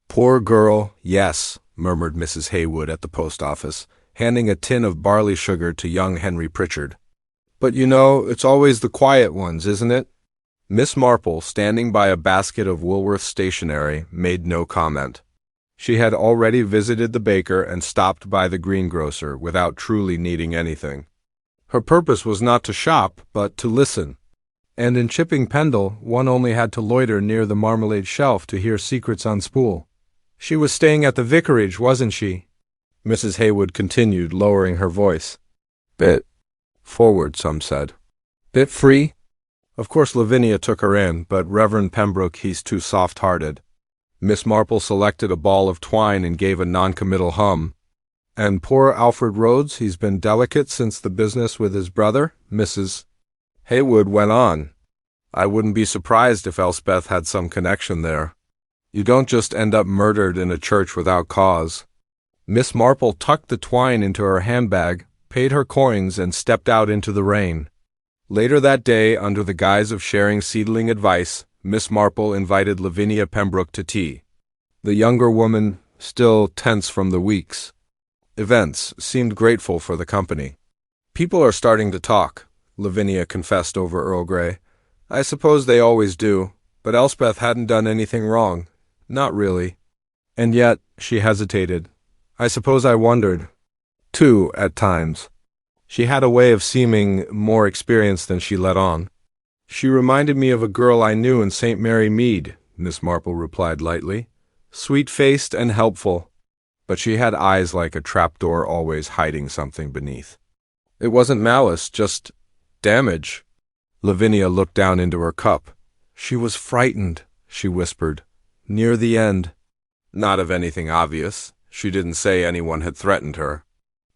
"Poor girl, yes," murmured Mrs. Haywood at the post office, handing a tin of barley sugar to young Henry Pritchard. "But you know, it's always the quiet ones, isn't it?" Miss Marple, standing by a basket of Woolworth stationery, made no comment. She had already visited the baker and stopped by the greengrocer without truly needing anything. Her purpose was not to shop, but to listen. And in Chipping Pendle, one only had to loiter near the marmalade shelf to hear secrets on spool. "She was staying at the vicarage, wasn't she?" Mrs. Haywood continued, lowering her voice. "Bit forward," some said. "Bit free?" Of course Lavinia took her in, but Reverend Pembroke, he's too soft-hearted. Miss Marple selected a ball of twine and gave a non-committal hum. "And poor Alfred Rhodes, he's been delicate since the business with his brother?" Mrs. Haywood went on. "I wouldn't be surprised if Elspeth had some connection there. You don't just end up murdered in a church without cause." Miss Marple tucked the twine into her handbag, paid her coins, and stepped out into the rain. Later that day, under the guise of sharing seedling advice, Miss Marple invited Lavinia Pembroke to tea. The younger woman, still tense from the week's events, seemed grateful for the company. "People are starting to talk," Lavinia confessed over Earl Grey. "I suppose they always do. But Elspeth hadn't done anything wrong. Not really. And yet, she hesitated. I suppose I wondered, too, at times. She had a way of seeming more experienced than she let on. She reminded me of a girl I knew in St. Mary Mead, Miss Marple replied lightly. Sweet-faced and helpful. But she had eyes like a trapdoor always hiding something beneath. It wasn't malice, just damage. Lavinia looked down into her cup. She was frightened, she whispered. Near the end. Not of anything obvious. She didn't say anyone had threatened her.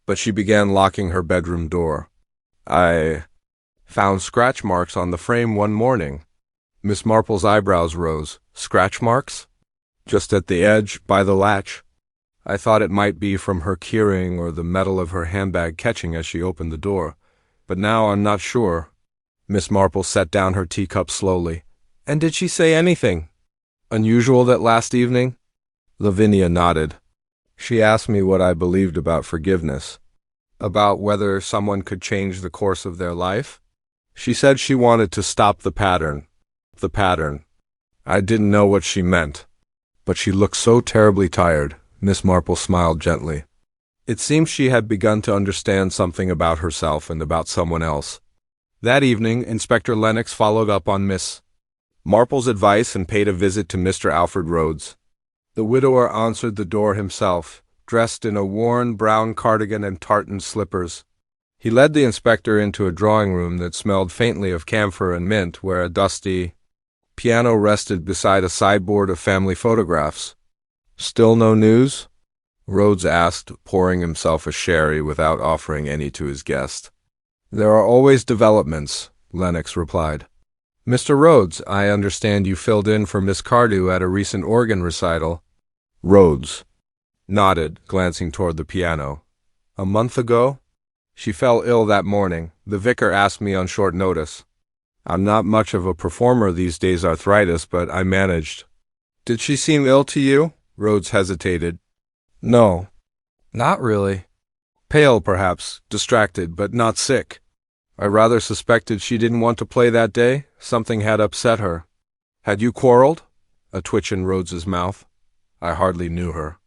But she began locking her bedroom door. I found scratch marks on the frame one morning. Miss Marple's eyebrows rose. Scratch marks? Just at the edge, by the latch. I thought it might be from her keyring or the metal of her handbag catching as she opened the door. But now I'm not sure. Miss Marple set down her teacup slowly. And did she say anything unusual that last evening? Lavinia nodded. She asked me what I believed about forgiveness, about whether someone could change the course of their life. She said she wanted to stop the pattern. The pattern. I didn't know what she meant, but she looked so terribly tired. Miss Marple smiled gently. It seemed she had begun to understand something about herself and about someone else. That evening, Inspector Lennox followed up on Miss Marple's advice and paid a visit to Mr. Alfred Rhodes. The widower answered the door himself, dressed in a worn brown cardigan and tartan slippers. He led the inspector into a drawing-room that smelled faintly of camphor and mint, where a dusty piano rested beside a sideboard of family photographs. Still no news? Rhodes asked, pouring himself a sherry without offering any to his guest. There are always developments, Lennox replied. Mr. Rhodes, I understand you filled in for Miss Cardew at a recent organ recital. Rhodes nodded, glancing toward the piano. A month ago? She fell ill that morning. The vicar asked me on short notice. I'm not much of a performer these days, arthritis, but I managed. Did she seem ill to you? Rhodes hesitated. No, not really. Pale, perhaps, distracted, but not sick. I rather suspected she didn't want to play that day. Something had upset her. Had you quarreled? A twitch in Rhodes's mouth. I hardly knew her.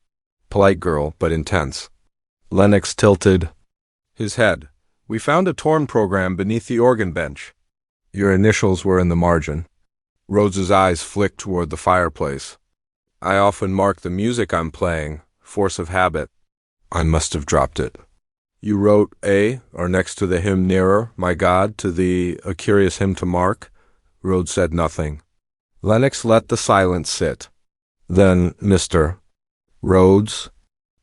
Polite girl, but intense. Lennox tilted his head. We found a torn program beneath the organ bench. Your initials were in the margin. Rhodes's eyes flicked toward the fireplace. I often mark the music I'm playing, force of habit. I must have dropped it. You wrote A, or next to the hymn Nearer, My God, to the A Curious Hymn to Mark? Rhodes said nothing. Lennox let the silence sit. Then, Mr. Rhodes,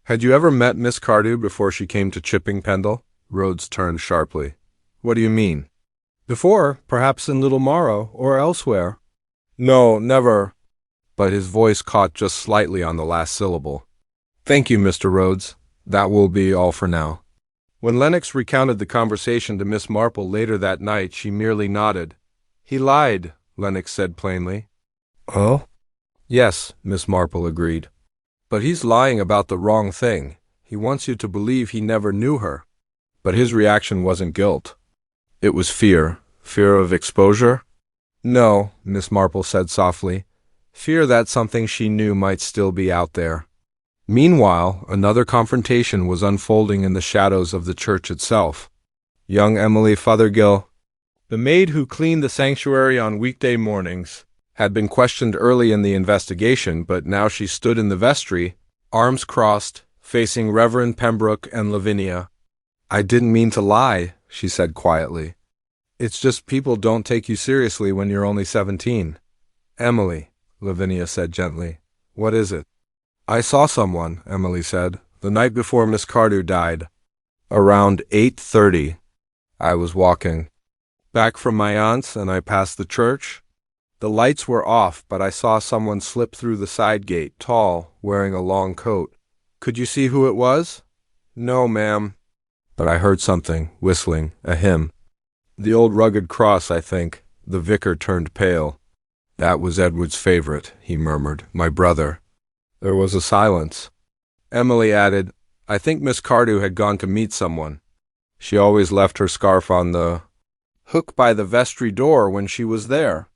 had you ever met Miss Cardew before she came to Chipping Pendle? Rhodes turned sharply. What do you mean? Before, perhaps in Little Morrow, or elsewhere. No, never. But his voice caught just slightly on the last syllable. Thank you, Mr. Rhodes. That will be all for now. When Lennox recounted the conversation to Miss Marple later that night, she merely nodded. He lied, Lennox said plainly. Oh? Yes, Miss Marple agreed. But he's lying about the wrong thing. He wants you to believe he never knew her. But his reaction wasn't guilt. It was fear. Fear of exposure? No, Miss Marple said softly. Fear that something she knew might still be out there. Meanwhile, another confrontation was unfolding in the shadows of the church itself. Young Emily Fothergill, the maid who cleaned the sanctuary on weekday mornings, had been questioned early in the investigation, but now she stood in the vestry, arms crossed, facing Reverend Pembroke and Lavinia. I didn't mean to lie, she said quietly. It's just people don't take you seriously when you're only 17. Emily, Lavinia said gently, what is it? I saw someone, Emily said, the night before Miss Cardew died. Around 8:30. I was walking back from my aunt's and I passed the church. The lights were off, but I saw someone slip through the side gate, tall, wearing a long coat. Could you see who it was? No, ma'am. But I heard something, whistling, a hymn. The old rugged cross, I think. The vicar turned pale. That was Edward's favorite, he murmured, my brother. There was a silence. Emily added, I think Miss Cardew had gone to meet someone. She always left her scarf on the hook by the vestry door when she was there.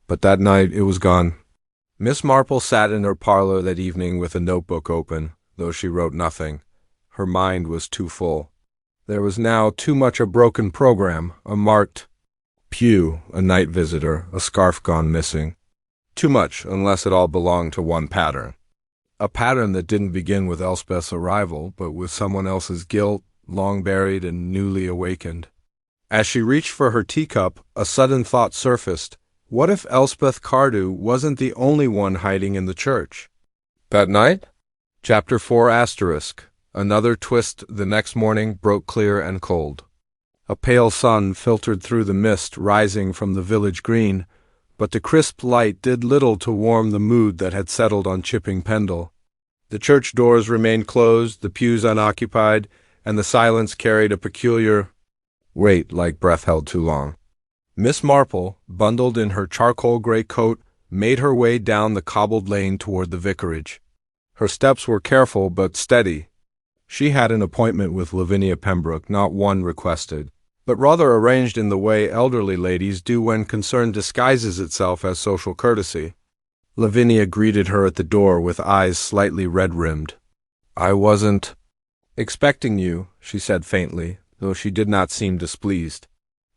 But that night it was gone. Miss Marple sat in her parlor that evening with a notebook open, though she wrote nothing. Her mind was too full. There was now too much a broken program, a marked pew, a night visitor, a scarf gone missing. Too much, unless it all belonged to one pattern. A pattern that didn't begin with Elspeth's arrival, but with someone else's guilt, long buried and newly awakened. As she reached for her teacup, a sudden thought surfaced. What if Elspeth Cardew wasn't the only one hiding in the church? That night? Chapter 4 *. Another twist the next morning broke clear and cold. A pale sun filtered through the mist rising from the village green, but the crisp light did little to warm the mood that had settled on Chipping Pendle. The church doors remained closed, the pews unoccupied, and the silence carried a peculiar weight like breath held too long. Miss Marple, bundled in her charcoal gray coat, made her way down the cobbled lane toward the vicarage. Her steps were careful but steady. She had an appointment with Lavinia Pembroke, not one requested, but rather arranged in the way elderly ladies do when concern disguises itself as social courtesy. Lavinia greeted her at the door with eyes slightly red-rimmed. "I wasn't expecting you," she said faintly, though she did not seem displeased.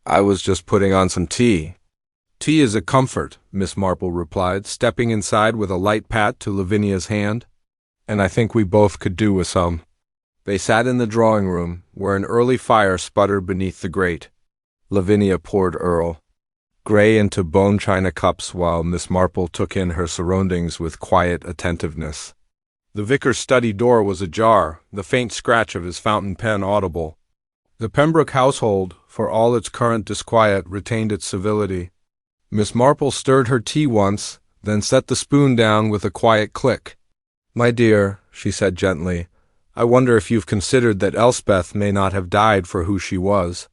"I was just putting on some tea." "Tea is a comfort," Miss Marple replied, stepping inside with a light pat to Lavinia's hand. "And I think we both could do with some." They sat in the drawing-room, where an early fire sputtered beneath the grate. Lavinia poured Earl Grey into bone china cups while Miss Marple took in her surroundings with quiet attentiveness. The vicar's study door was ajar, the faint scratch of his fountain pen audible. The Pembroke household, for all its current disquiet, retained its civility. Miss Marple stirred her tea once, then set the spoon down with a quiet click. "My dear," she said gently, "I wonder if you've considered that Elspeth may not have died for who she was,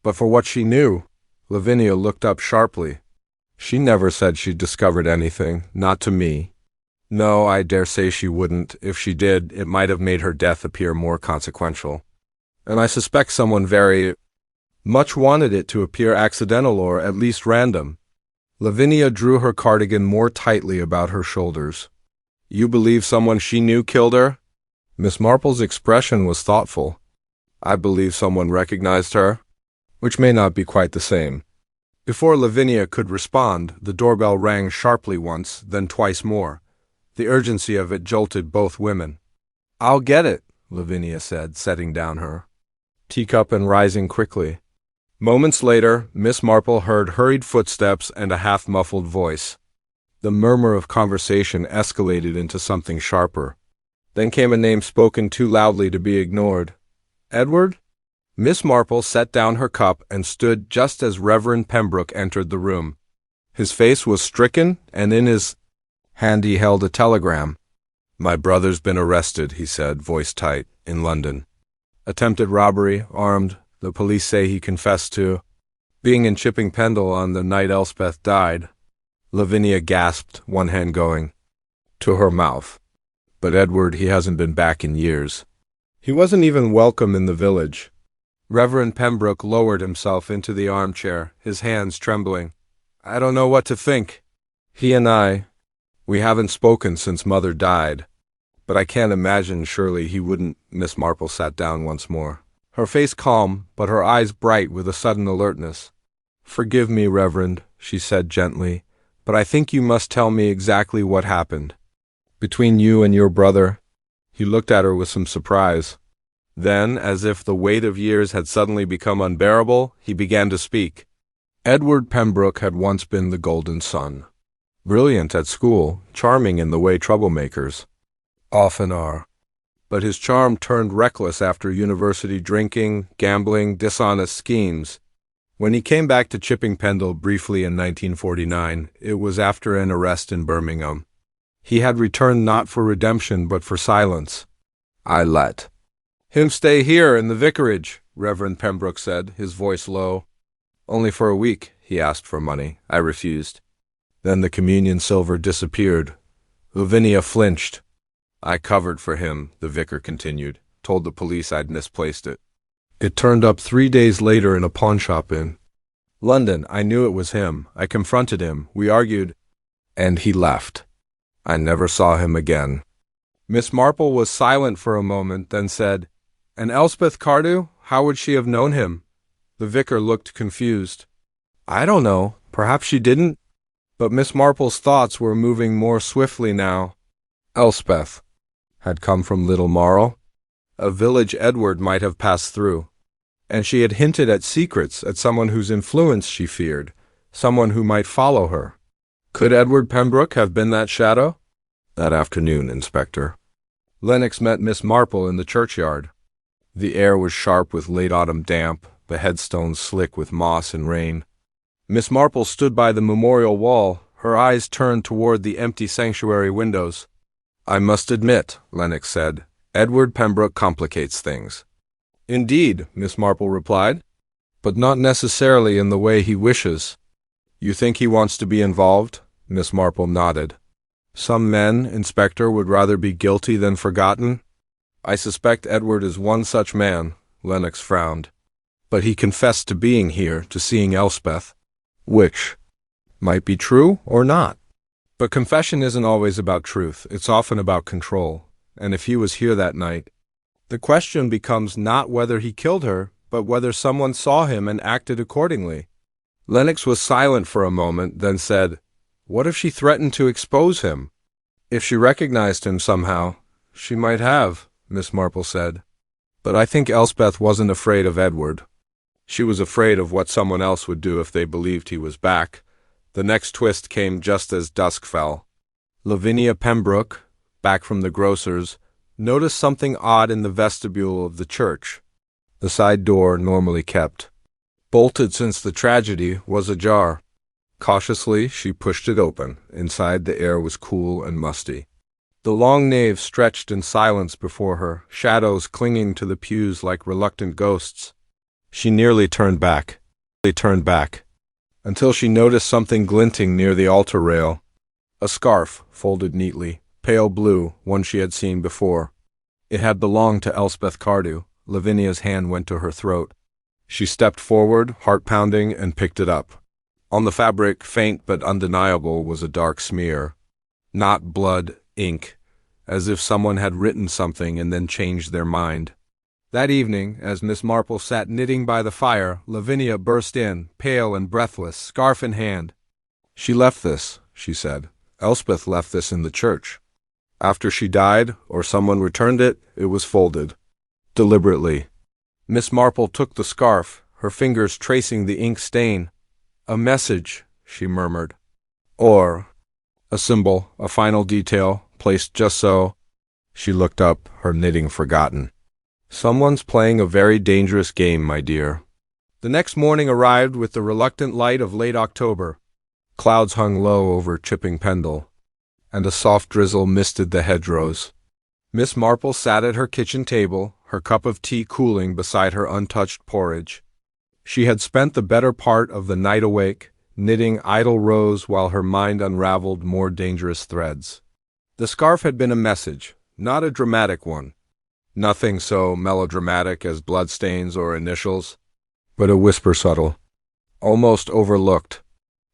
but for what she knew." Lavinia looked up sharply. "She never said she'd discovered anything, not to me." "No, I dare say she wouldn't. If she did, it might have made her death appear more consequential. And I suspect someone very much wanted it to appear accidental or at least random." Lavinia drew her cardigan more tightly about her shoulders. "You believe someone she knew killed her?" Miss Marple's expression was thoughtful. "I believe someone recognized her, which may not be quite the same." Before Lavinia could respond, the doorbell rang sharply once, then twice more. The urgency of it jolted both women. "I'll get it," Lavinia said, setting down her teacup and rising quickly. Moments later, Miss Marple heard hurried footsteps and a half-muffled voice. The murmur of conversation escalated into something sharper. Then came a name spoken too loudly to be ignored. "Edward?" Miss Marple set down her cup and stood just as Reverend Pembroke entered the room. His face was stricken, and in his hand he held a telegram. "My brother's been arrested," he said, voice tight, "in London. Attempted robbery, armed. The police say he confessed to being in Chipping Pendle on the night Elspeth died." Lavinia gasped, one hand going to her mouth. "But Edward, he hasn't been back in years. He wasn't even welcome in the village." Reverend Pembroke lowered himself into the armchair, his hands trembling. "I don't know what to think. He and we haven't spoken since Mother died. But I can't imagine, surely he wouldn't." Miss Marple sat down once more, her face calm, but her eyes bright with a sudden alertness. "Forgive me, Reverend," she said gently, "but I think you must tell me exactly what happened. Between you and your brother." He looked at her with some surprise. Then, as if the weight of years had suddenly become unbearable, he began to speak. Edward Pembroke had once been the golden son. Brilliant at school, charming in the way troublemakers often are. But his charm turned reckless after university drinking, gambling, dishonest schemes. When he came back to Chipping Pendle briefly in 1949, it was after an arrest in Birmingham. He had returned not for redemption but for silence. "I let him stay here in the vicarage," Reverend Pembroke said, his voice low. "Only for a week. He asked for money. I refused. Then the communion silver disappeared." Lavinia flinched. "I covered for him," the vicar continued. "Told the police I'd misplaced it. It turned up 3 days later in a pawnshop in London, I knew it was him. I confronted him. We argued, and he left. I never saw him again. Miss Marple was silent for a moment, then said, And Elspeth Cardew? How would she have known him? The vicar looked confused. I don't know. Perhaps she didn't. But Miss Marple's thoughts were moving more swiftly now. Elspeth had come from Little Marle, a village Edward might have passed through. And she had hinted at secrets, at someone whose influence she feared, someone who might follow her. Could Edward Pembroke have been that shadow? That afternoon, Inspector, Lennox met Miss Marple in the churchyard. The air was sharp with late autumn damp, the headstones slick with moss and rain. Miss Marple stood by the memorial wall, her eyes turned toward the empty sanctuary windows. I must admit, Lennox said, Edward Pembroke complicates things. Indeed, Miss Marple replied, but not necessarily in the way he wishes. You think he wants to be involved? Miss Marple nodded. Some men, Inspector, would rather be guilty than forgotten. I suspect Edward is one such man, Lennox frowned. But he confessed to being here, to seeing Elspeth. Which might be true or not. But confession isn't always about truth, it's often about control. And if he was here that night, the question becomes not whether he killed her, but whether someone saw him and acted accordingly. Lennox was silent for a moment, then said, What if she threatened to expose him? If she recognized him somehow, she might have, Miss Marple said. But I think Elspeth wasn't afraid of Edward. She was afraid of what someone else would do if they believed he was back. The next twist came just as dusk fell. Lavinia Pembroke, back from the grocer's, noticed something odd in the vestibule of the church. The side door, normally kept, bolted since the tragedy, was ajar. Cautiously, she pushed it open. Inside, the air was cool and musty. The long nave stretched in silence before her, shadows clinging to the pews like reluctant ghosts. She nearly turned back, until she noticed something glinting near the altar rail. A scarf, folded neatly, pale blue, one she had seen before. It had belonged to Elspeth Cardew. Lavinia's hand went to her throat. She stepped forward, heart-pounding, and picked it up. On the fabric, faint but undeniable, was a dark smear. Not blood, ink, as if someone had written something and then changed their mind. That evening, as Miss Marple sat knitting by the fire, Lavinia burst in, pale and breathless, scarf in hand. She left this, she said. Elspeth left this in the church. After she died, or someone returned it, it was folded. Deliberately. Miss Marple took the scarf, her fingers tracing the ink stain. A message, she murmured. Or a symbol, a final detail, placed just so. She looked up, her knitting forgotten. Someone's playing a very dangerous game, my dear. The next morning arrived with the reluctant light of late October. Clouds hung low over Chipping Pendle, and a soft drizzle misted the hedgerows. Miss Marple sat at her kitchen table, her cup of tea cooling beside her untouched porridge. She had spent the better part of the night awake, knitting idle rows while her mind unraveled more dangerous threads. The scarf had been a message, not a dramatic one. Nothing so melodramatic as bloodstains or initials, but a whisper subtle, almost overlooked.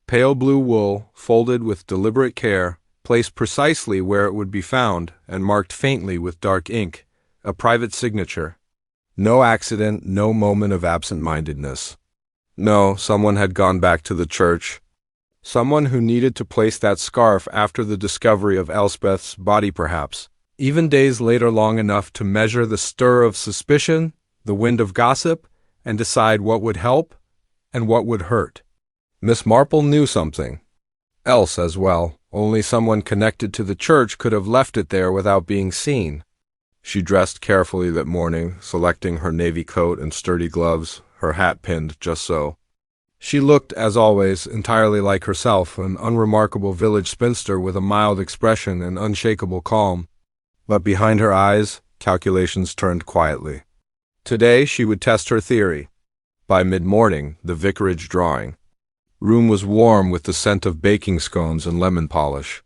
Pale blue wool, folded with deliberate care, placed precisely where it would be found, and marked faintly with dark ink, a private signature. No accident, no moment of absent-mindedness. No, someone had gone back to the church. Someone who needed to place that scarf after the discovery of Elspeth's body, perhaps. Even days later long enough to measure the stir of suspicion, the wind of gossip, and decide what would help and what would hurt. Miss Marple knew something else as well. Only someone connected to the church could have left it there without being seen. She dressed carefully that morning, selecting her navy coat and sturdy gloves, her hat pinned just so. She looked, as always, entirely like herself, an unremarkable village spinster with a mild expression and unshakable calm. But behind her eyes, calculations turned quietly. Today she would test her theory. By mid-morning, the vicarage drawing. Room was warm with the scent of baking scones and lemon polish.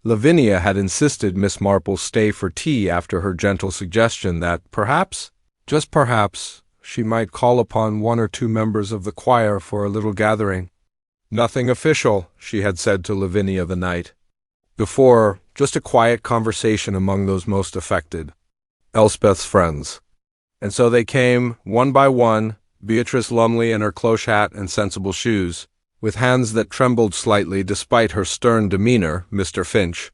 Lavinia had insisted Miss Marple stay for tea after her gentle suggestion that perhaps, just perhaps, she might call upon 1 or 2 members of the choir for a little gathering. Nothing official, she had said to Lavinia the night before, just a quiet conversation among those most affected, Elspeth's friends. And so they came, one by one, Beatrice Lumley in her cloche hat and sensible shoes, with hands that trembled slightly despite her stern demeanor, Mr. Finch,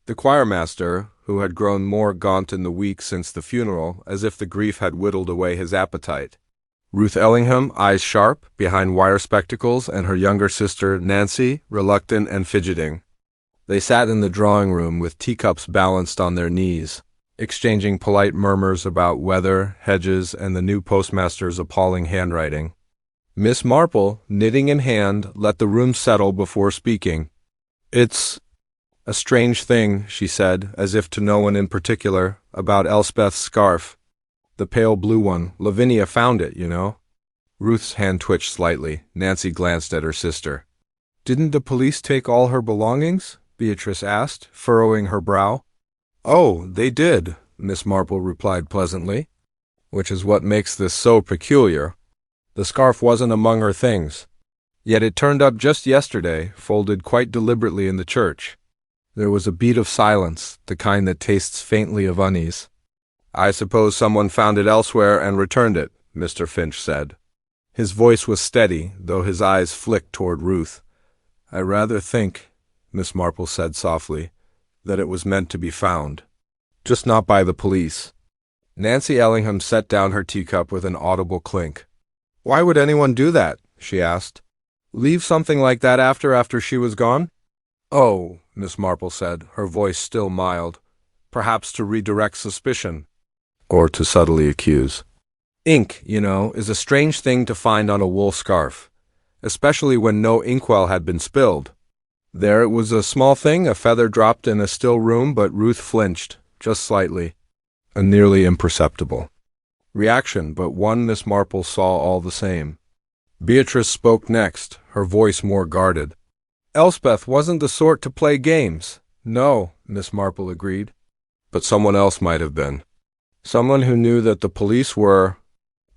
the choirmaster, who had grown more gaunt in the week since the funeral, as if the grief had whittled away his appetite, Ruth Ellingham, eyes sharp, behind wire spectacles, and her younger sister, Nancy, reluctant and fidgeting. They sat in the drawing-room with teacups balanced on their knees, exchanging polite murmurs about weather, hedges, and the new postmaster's appalling handwriting. Miss Marple, knitting in hand, let the room settle before speaking. "It's a strange thing," she said, as if to no one in particular, "about Elspeth's scarf. The pale blue one. Lavinia found it, you know." Ruth's hand twitched slightly. Nancy glanced at her sister. "Didn't the police take all her belongings?" Beatrice asked, furrowing her brow. "Oh, they did," Miss Marple replied pleasantly, "which is what makes this so peculiar. The scarf wasn't among her things. Yet it turned up just yesterday, folded quite deliberately in the church." There was a beat of silence, the kind that tastes faintly of unease. "I suppose someone found it elsewhere and returned it," Mr. Finch said. His voice was steady, though his eyes flicked toward Ruth. "I rather think," Miss Marple said softly, "that it was meant to be found. Just not by the police." Nancy Ellingham set down her teacup with an audible clink. "Why would anyone do that?" she asked. "Leave something like that after she was gone?" "Oh," Miss Marple said, her voice still mild, "perhaps to redirect suspicion. Or to subtly accuse. Ink, you know, is a strange thing to find on a wool scarf, especially when no inkwell had been spilled. There it was, a small thing, a feather dropped in a still room, but Ruth flinched, just slightly, a nearly imperceptible reaction, but one Miss Marple saw all the same. Beatrice spoke next, her voice more guarded. "Elspeth wasn't the sort to play games." "No," Miss Marple agreed. "But someone else might have been. Someone who knew that the police were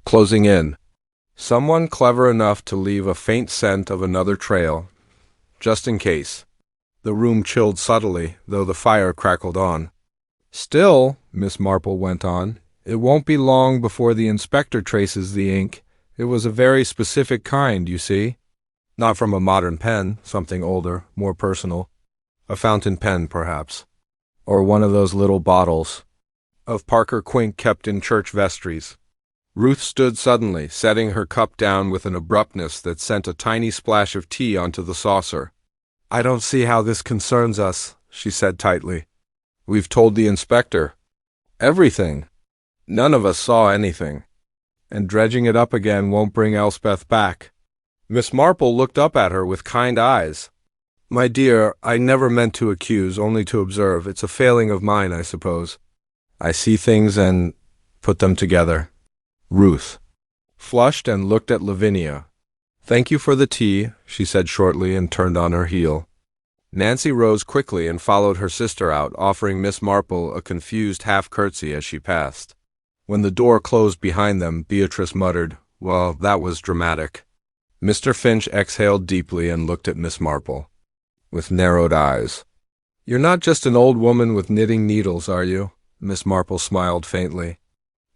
closing in. Someone clever enough to leave a faint scent of another trail, just in case." The room chilled subtly, though the fire crackled on. "Still," Miss Marple went on, "it won't be long before the inspector traces the ink. It was a very specific kind, you see. Not from a modern pen, something older, more personal. A fountain pen, perhaps. Or one of those little bottles of Parker Quink kept in church vestries." Ruth stood suddenly, setting her cup down with an abruptness that sent a tiny splash of tea onto the saucer. "I don't see how this concerns us," she said tightly. "We've told the inspector everything. None of us saw anything. And dredging it up again won't bring Elspeth back." Miss Marple looked up at her with kind eyes. "My dear, I never meant to accuse, only to observe. It's a failing of mine, I suppose. I see things and put them together." Ruth flushed and looked at Lavinia. "Thank you for the tea," she said shortly, and turned on her heel. Nancy rose quickly and followed her sister out, offering Miss Marple a confused half-curtsy as she passed. When the door closed behind them, Beatrice muttered, "Well, that was dramatic." Mr. Finch exhaled deeply and looked at Miss Marple, with narrowed eyes. "You're not just an old woman with knitting needles, are you?" Miss Marple smiled faintly.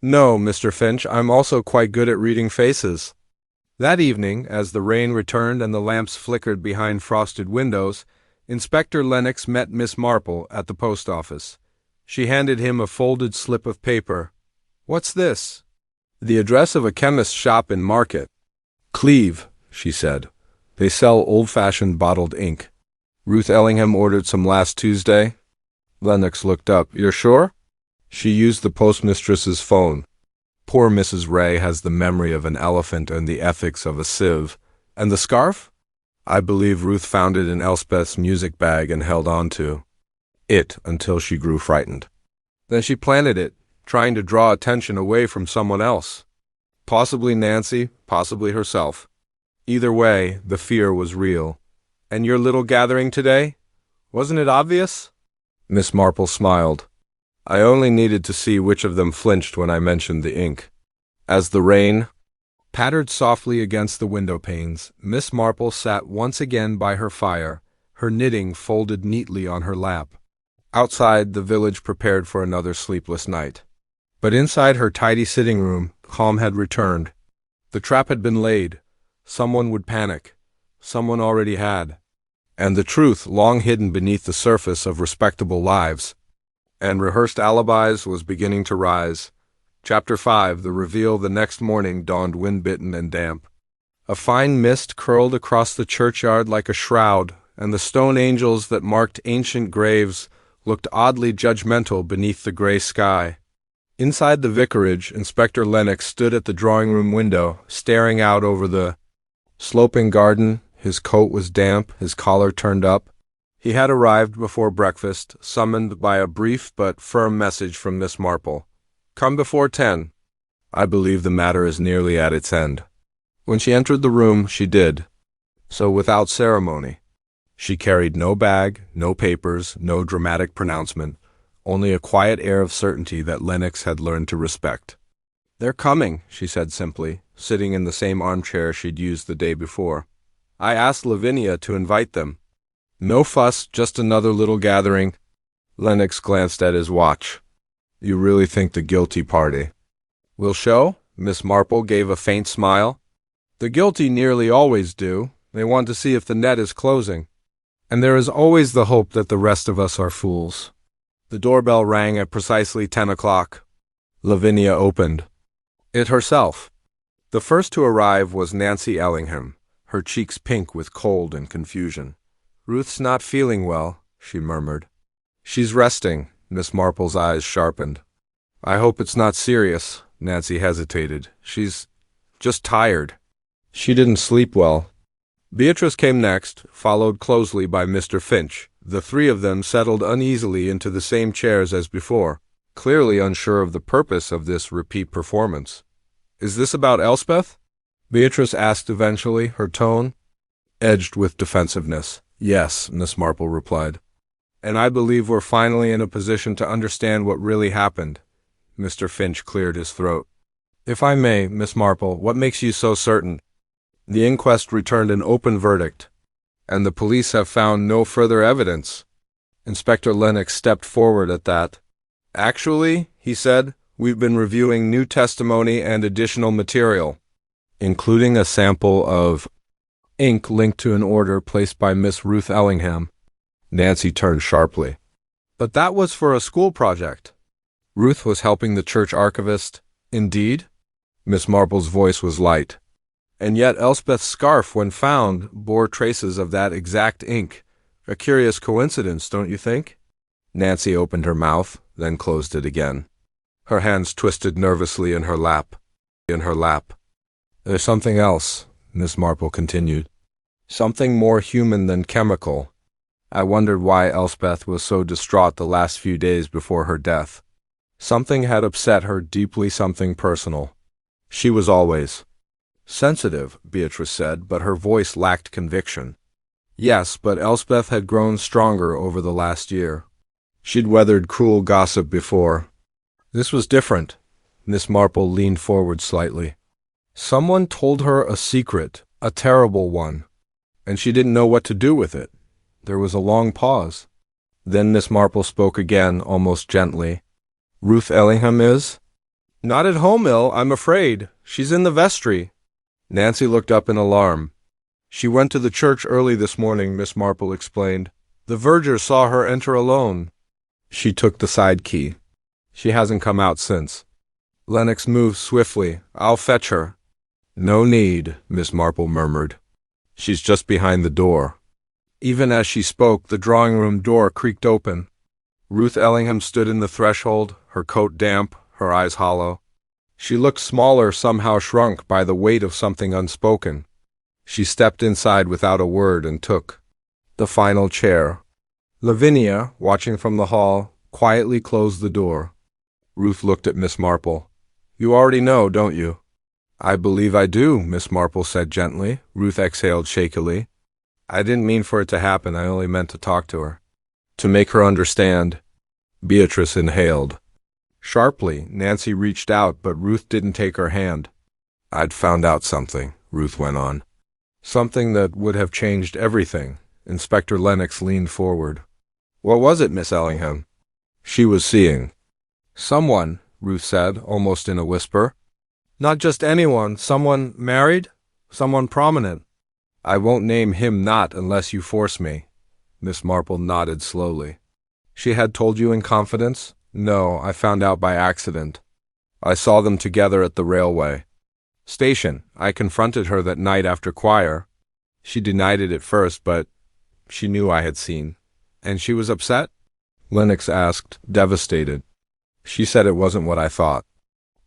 "No, Mr. Finch, I'm also quite good at reading faces." That evening, as the rain returned and the lamps flickered behind frosted windows, Inspector Lennox met Miss Marple at the post office. She handed him a folded slip of paper. "What's this?" "The address of a chemist's shop in Market. Cleve," she said. "They sell old-fashioned bottled ink. Ruth Ellingham ordered some last Tuesday." Lennox looked up. "You're sure?" She used the postmistress's phone. Poor Mrs. Ray has the memory of an elephant and the ethics of a sieve. "And the scarf?" "I believe Ruth found it in Elspeth's music bag and held on to it until she grew frightened. Then she planted it, trying to draw attention away from someone else. Possibly Nancy, possibly herself. Either way, the fear was real. And your little gathering today? Wasn't it obvious?" Miss Marple smiled. "I only needed to see which of them flinched when I mentioned the ink." As the rain pattered softly against the window panes, Miss Marple sat once again by her fire, her knitting folded neatly on her lap. Outside, the village prepared for another sleepless night. But inside her tidy sitting room, calm had returned. The trap had been laid. Someone would panic. Someone already had. And the truth, long hidden beneath the surface of respectable lives and rehearsed alibis, was beginning to rise. Chapter 5. The reveal the next morning dawned wind-bitten and damp. A fine mist curled across the churchyard like a shroud, and the stone angels that marked ancient graves looked oddly judgmental beneath the gray sky. Inside the vicarage, Inspector Lennox stood at the drawing-room window, staring out over the sloping garden. His coat was damp, his collar turned up. He had arrived before breakfast, summoned by a brief but firm message from Miss Marple. "Come before 10. I believe the matter is nearly at its end." When she entered the room, she did so without ceremony. She carried no bag, no papers, no dramatic pronouncement, only a quiet air of certainty that Lennox had learned to respect. "They're coming," she said simply, sitting in the same armchair she'd used the day before. "I asked Lavinia to invite them. No fuss, just another little gathering." Lennox glanced at his watch. "You really think the guilty party will show?" Miss Marple gave a faint smile. "The guilty nearly always do. They want to see if the net is closing. And there is always the hope that the rest of us are fools." The doorbell rang at precisely 10 o'clock. Lavinia opened it herself. The first to arrive was Nancy Ellingham, her cheeks pink with cold and confusion. "Ruth's not feeling well," she murmured. "She's resting." Miss Marple's eyes sharpened. "I hope it's not serious." Nancy hesitated. "She's just tired. She didn't sleep well." Beatrice came next, followed closely by Mr. Finch. The three of them settled uneasily into the same chairs as before, clearly unsure of the purpose of this repeat performance. "Is this about Elspeth?" Beatrice asked eventually, her tone edged with defensiveness. "Yes," Miss Marple replied. "And I believe we're finally in a position to understand what really happened." Mr. Finch cleared his throat. "If I may, Miss Marple, what makes you so certain?" "The inquest returned an open verdict, and the police have found no further evidence." Inspector Lennox stepped forward at that. "Actually," he said, "we've been reviewing new testimony and additional material, including a sample of ink linked to an order placed by Miss Ruth Ellingham." Nancy turned sharply. "But that was for a school project." Ruth was helping the church archivist. "Indeed?" Miss Marple's voice was light. "And yet Elspeth's scarf, when found, bore traces of that exact ink. A curious coincidence, don't you think?" Nancy opened her mouth, then closed it again. Her hands twisted nervously in her lap. "There's something else," Miss Marple continued. "Something more human than chemical. I wondered why Elspeth was so distraught the last few days before her death. Something had upset her deeply, something personal. She was always sensitive," Beatrice said, but her voice lacked conviction. "Yes, but Elspeth had grown stronger over the last year. She'd weathered cruel gossip before. This was different." Miss Marple leaned forward slightly. "Someone told her a secret, a terrible one, and she didn't know what to do with it." There was a long pause. Then Miss Marple spoke again, almost gently. "Ruth Ellingham is?" "Not at home ill, I'm afraid. She's in the vestry." Nancy looked up in alarm. "She went to the church early this morning," Miss Marple explained. "The verger saw her enter alone. She took the side key. She hasn't come out since." Lennox moved swiftly. "I'll fetch her." "No need," Miss Marple murmured. "She's just behind the door." Even as she spoke, the drawing-room door creaked open. Ruth Ellingham stood in the threshold, her coat damp, her eyes hollow. She looked smaller, somehow shrunk by the weight of something unspoken. She stepped inside without a word and took the final chair. Lavinia, watching from the hall, quietly closed the door. Ruth looked at Miss Marple. "You already know, don't you?" "I believe I do," Miss Marple said gently. Ruth exhaled shakily. "I didn't mean for it to happen. I only meant to talk to her, to make her understand." Beatrice inhaled. Sharply, Nancy reached out, but Ruth didn't take her hand. "I'd found out something," Ruth went on. "Something that would have changed everything." Inspector Lennox leaned forward. "What was it, Miss Ellingham?" "She was seeing someone," Ruth said, almost in a whisper. "Not just anyone. Someone married? Someone prominent?" "I won't name him, not unless you force me." Miss Marple nodded slowly. "She had told you in confidence?" "No, I found out by accident. I saw them together at the railway station. I confronted her that night after choir. She denied it at first, but she knew I had seen." "And she was upset?" Lennox asked, devastated. "She said it wasn't what I thought,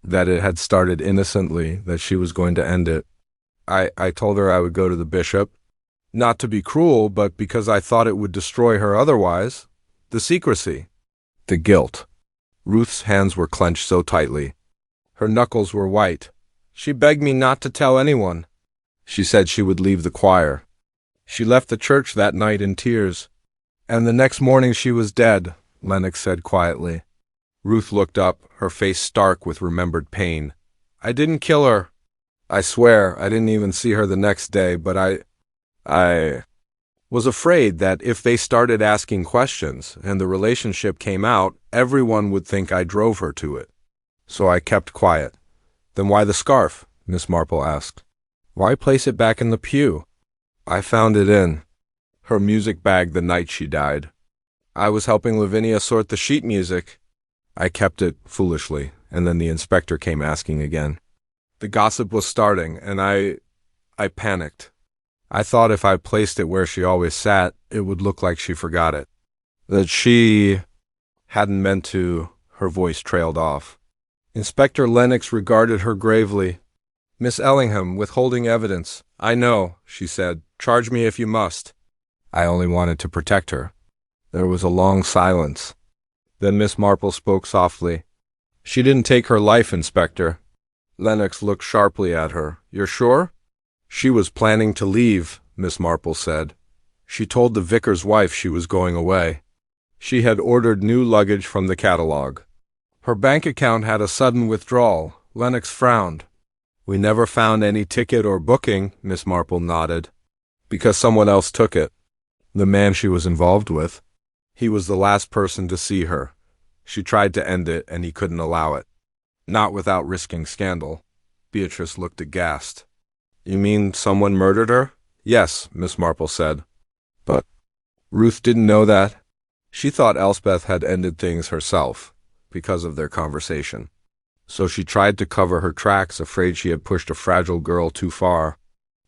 that it had started innocently, that she was going to end it. I told her I would go to the bishop, not to be cruel, but because I thought it would destroy her otherwise. The secrecy, the guilt." Ruth's hands were clenched so tightly. Her knuckles were white. "She begged me not to tell anyone. She said she would leave the choir. She left the church that night in tears. And the next morning she was dead," Lennox said quietly. Ruth looked up, her face stark with remembered pain. "I didn't kill her. I swear I didn't even see her the next day, but I was afraid that if they started asking questions and the relationship came out, everyone would think I drove her to it. So I kept quiet." "Then why the scarf?" Miss Marple asked. "Why place it back in the pew?" "I found it in her music bag the night she died. I was helping Lavinia sort the sheet music. I kept it foolishly, and then the inspector came asking again. The gossip was starting, and I panicked. I thought if I placed it where she always sat, it would look like she forgot it. That she hadn't meant to." Her voice trailed off. Inspector Lennox regarded her gravely. "Miss Ellingham, withholding evidence." "I know," she said. "Charge me if you must." "I only wanted to protect her." There was a long silence. Then Miss Marple spoke softly. "She didn't take her life, Inspector." Lennox looked sharply at her. "You're sure?" "She was planning to leave," Miss Marple said. "She told the vicar's wife she was going away. She had ordered new luggage from the catalogue. Her bank account had a sudden withdrawal." Lennox frowned. "We never found any ticket or booking," Miss Marple nodded. "Because someone else took it. The man she was involved with. He was the last person to see her. She tried to end it, and he couldn't allow it. Not without risking scandal." Beatrice looked aghast. "You mean someone murdered her?" "Yes," Miss Marple said. "But Ruth didn't know that." She thought Elspeth had ended things herself, because of their conversation. So she tried to cover her tracks, afraid she had pushed a fragile girl too far.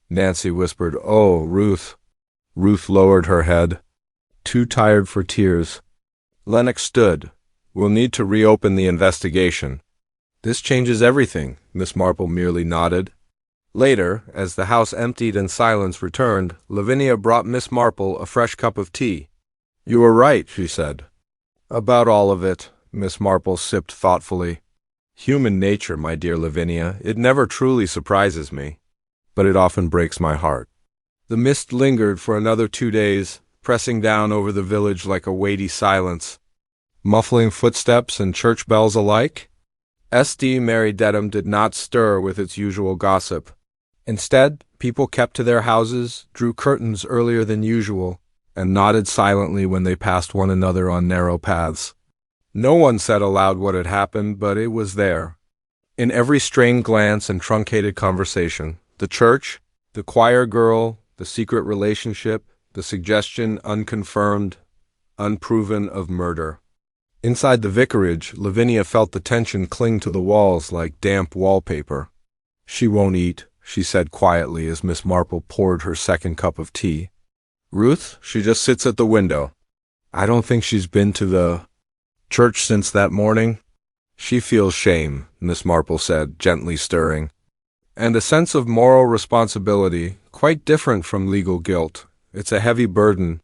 Nancy whispered, "Oh, Ruth." Ruth lowered her head, too tired for tears. Lennox stood. "We'll need to reopen the investigation." "This changes everything," Miss Marple merely nodded. Later, as the house emptied and silence returned, Lavinia brought Miss Marple a fresh cup of tea. "You were right," she said. "About all of it," Miss Marple sipped thoughtfully. "Human nature, my dear Lavinia. It never truly surprises me, but it often breaks my heart." The mist lingered for another 2 days, pressing down over the village like a weighty silence, muffling footsteps and church bells alike. S.D. Mary Dedham did not stir with its usual gossip. Instead, people kept to their houses, drew curtains earlier than usual, and nodded silently when they passed one another on narrow paths. No one said aloud what had happened, but it was there. In every strained glance and truncated conversation, the church, the choir girl, the secret relationship, the suggestion unconfirmed, unproven of murder. Inside the vicarage, Lavinia felt the tension cling to the walls like damp wallpaper. "She won't eat," she said quietly as Miss Marple poured her second cup of tea. "Ruth, she just sits at the window. I don't think she's been to the church since that morning." "She feels shame," Miss Marple said, gently stirring, "and a sense of moral responsibility, quite different from legal guilt. It's a heavy burden."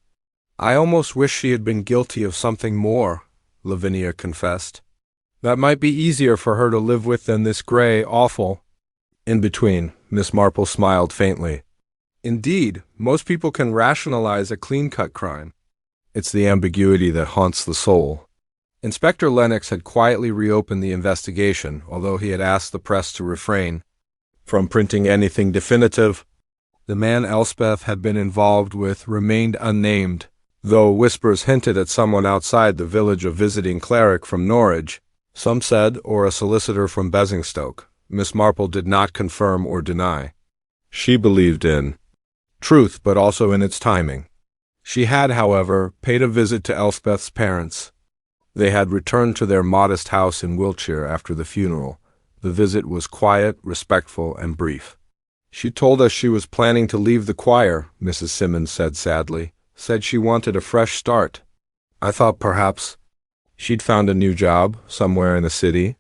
"I almost wish she had been guilty of something more," Lavinia confessed. "That might be easier for her to live with than this gray, awful in-between." Miss Marple smiled faintly. "Indeed, most people can rationalize a clean-cut crime. It's the ambiguity that haunts the soul." Inspector Lennox had quietly reopened the investigation, although he had asked the press to refrain from printing anything definitive. The man Elspeth had been involved with remained unnamed, though whispers hinted at someone outside the village, a visiting cleric from Norwich, some said, or a solicitor from Basingstoke. Miss Marple did not confirm or deny. She believed in truth, but also in its timing. She had, however, paid a visit to Elspeth's parents. They had returned to their modest house in Wiltshire after the funeral. The visit was quiet, respectful, and brief. "She told us she was planning to leave the choir," Mrs. Simmons said sadly. "Said she wanted a fresh start. I thought perhaps she'd found a new job somewhere in the city."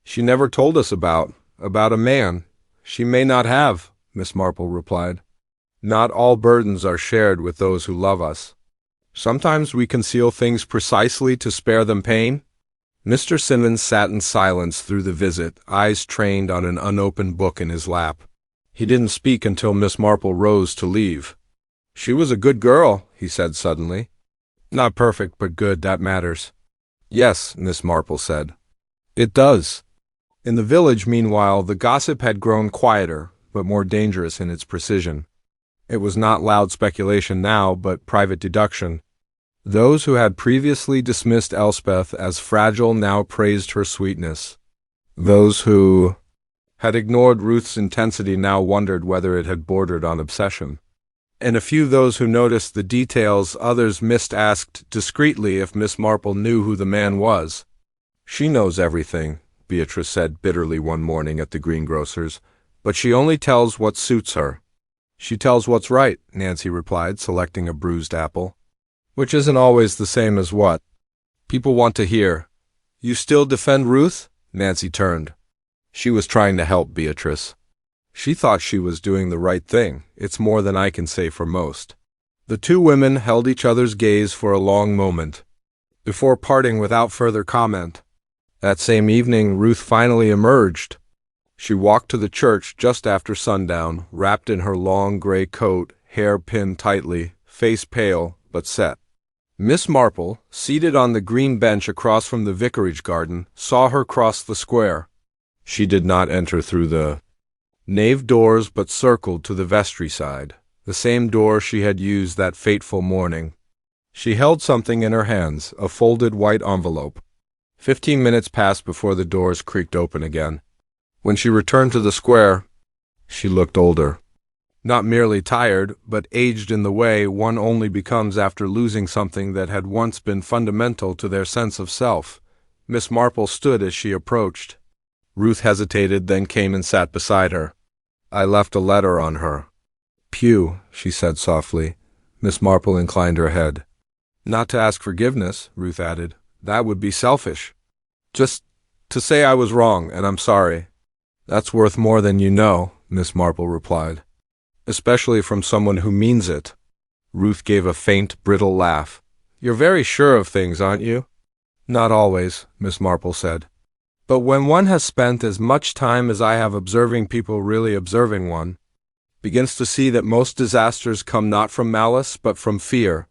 "She never told us about a man." "She may not have," Miss Marple replied. "Not all burdens are shared with those who love us. Sometimes we conceal things precisely to spare them pain." Mr. Simmons sat in silence through the visit, eyes trained on an unopened book in his lap. He didn't speak until Miss Marple rose to leave. "She was a good girl," he said suddenly. "Not perfect, but good, that matters." "Yes," Miss Marple said. "It does." In the village, meanwhile, the gossip had grown quieter, but more dangerous in its precision. It was not loud speculation now, but private deduction. Those who had previously dismissed Elspeth as fragile now praised her sweetness. Those who had ignored Ruth's intensity now wondered whether it had bordered on obsession. And a few those who noticed the details others missed asked discreetly if Miss Marple knew who the man was. "She knows everything," Beatrice said bitterly one morning at the greengrocer's, "but she only tells what suits her." "She tells what's right," Nancy replied, selecting a bruised apple. "Which isn't always the same as what people want to hear." "You still defend Ruth?" Nancy turned. She was trying to help Beatrice. She thought she was doing the right thing. It's more than I can say for most. The two women held each other's gaze for a long moment, before parting without further comment. That same evening, Ruth finally emerged. She walked to the church just after sundown, wrapped in her long gray coat, hair pinned tightly, face pale but set. Miss Marple, seated on the green bench across from the vicarage garden, saw her cross the square. She did not enter through the nave doors, but circled to the vestry side, the same door she had used that fateful morning. She held something in her hands, a folded white envelope. 15 minutes passed before the doors creaked open again. When she returned to the square, she looked older. Not merely tired, but aged in the way one only becomes after losing something that had once been fundamental to their sense of self. Miss Marple stood as she approached. Ruth hesitated, then came and sat beside her. "I left a letter on her." "Pew," she said softly. Miss Marple inclined her head. "Not to ask forgiveness," Ruth added. "That would be selfish. Just to say I was wrong, and I'm sorry." "That's worth more than you know," Miss Marple replied. "Especially from someone who means it." Ruth gave a faint, brittle laugh. "You're very sure of things, aren't you?" "Not always," Miss Marple said. "But when one has spent as much time as I have observing people really observing one, begins to see that most disasters come not from malice, but from fear."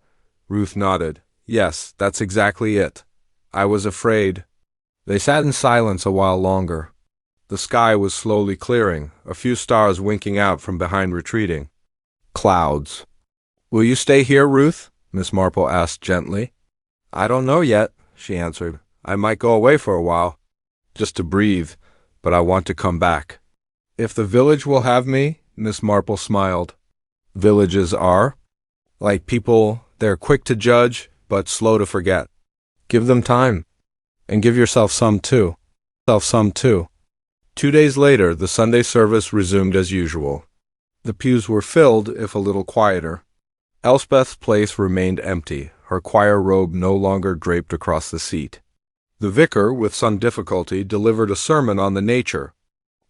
Ruth nodded. "Yes, that's exactly it. I was afraid." They sat in silence a while longer. The sky was slowly clearing, a few stars winking out from behind retreating clouds. "Will you stay here, Ruth?" Miss Marple asked gently. "I don't know yet," she answered. "I might go away for a while, just to breathe, but I want to come back." "If the village will have me," Miss Marple smiled. "Villages are like people, they're quick to judge, but slow to forget. Give them time, and give yourself some too. 2 days later, the Sunday service resumed as usual. The pews were filled, if a little quieter. Elspeth's place remained empty, her choir robe no longer draped across the seat. The vicar, with some difficulty, delivered a sermon on the nature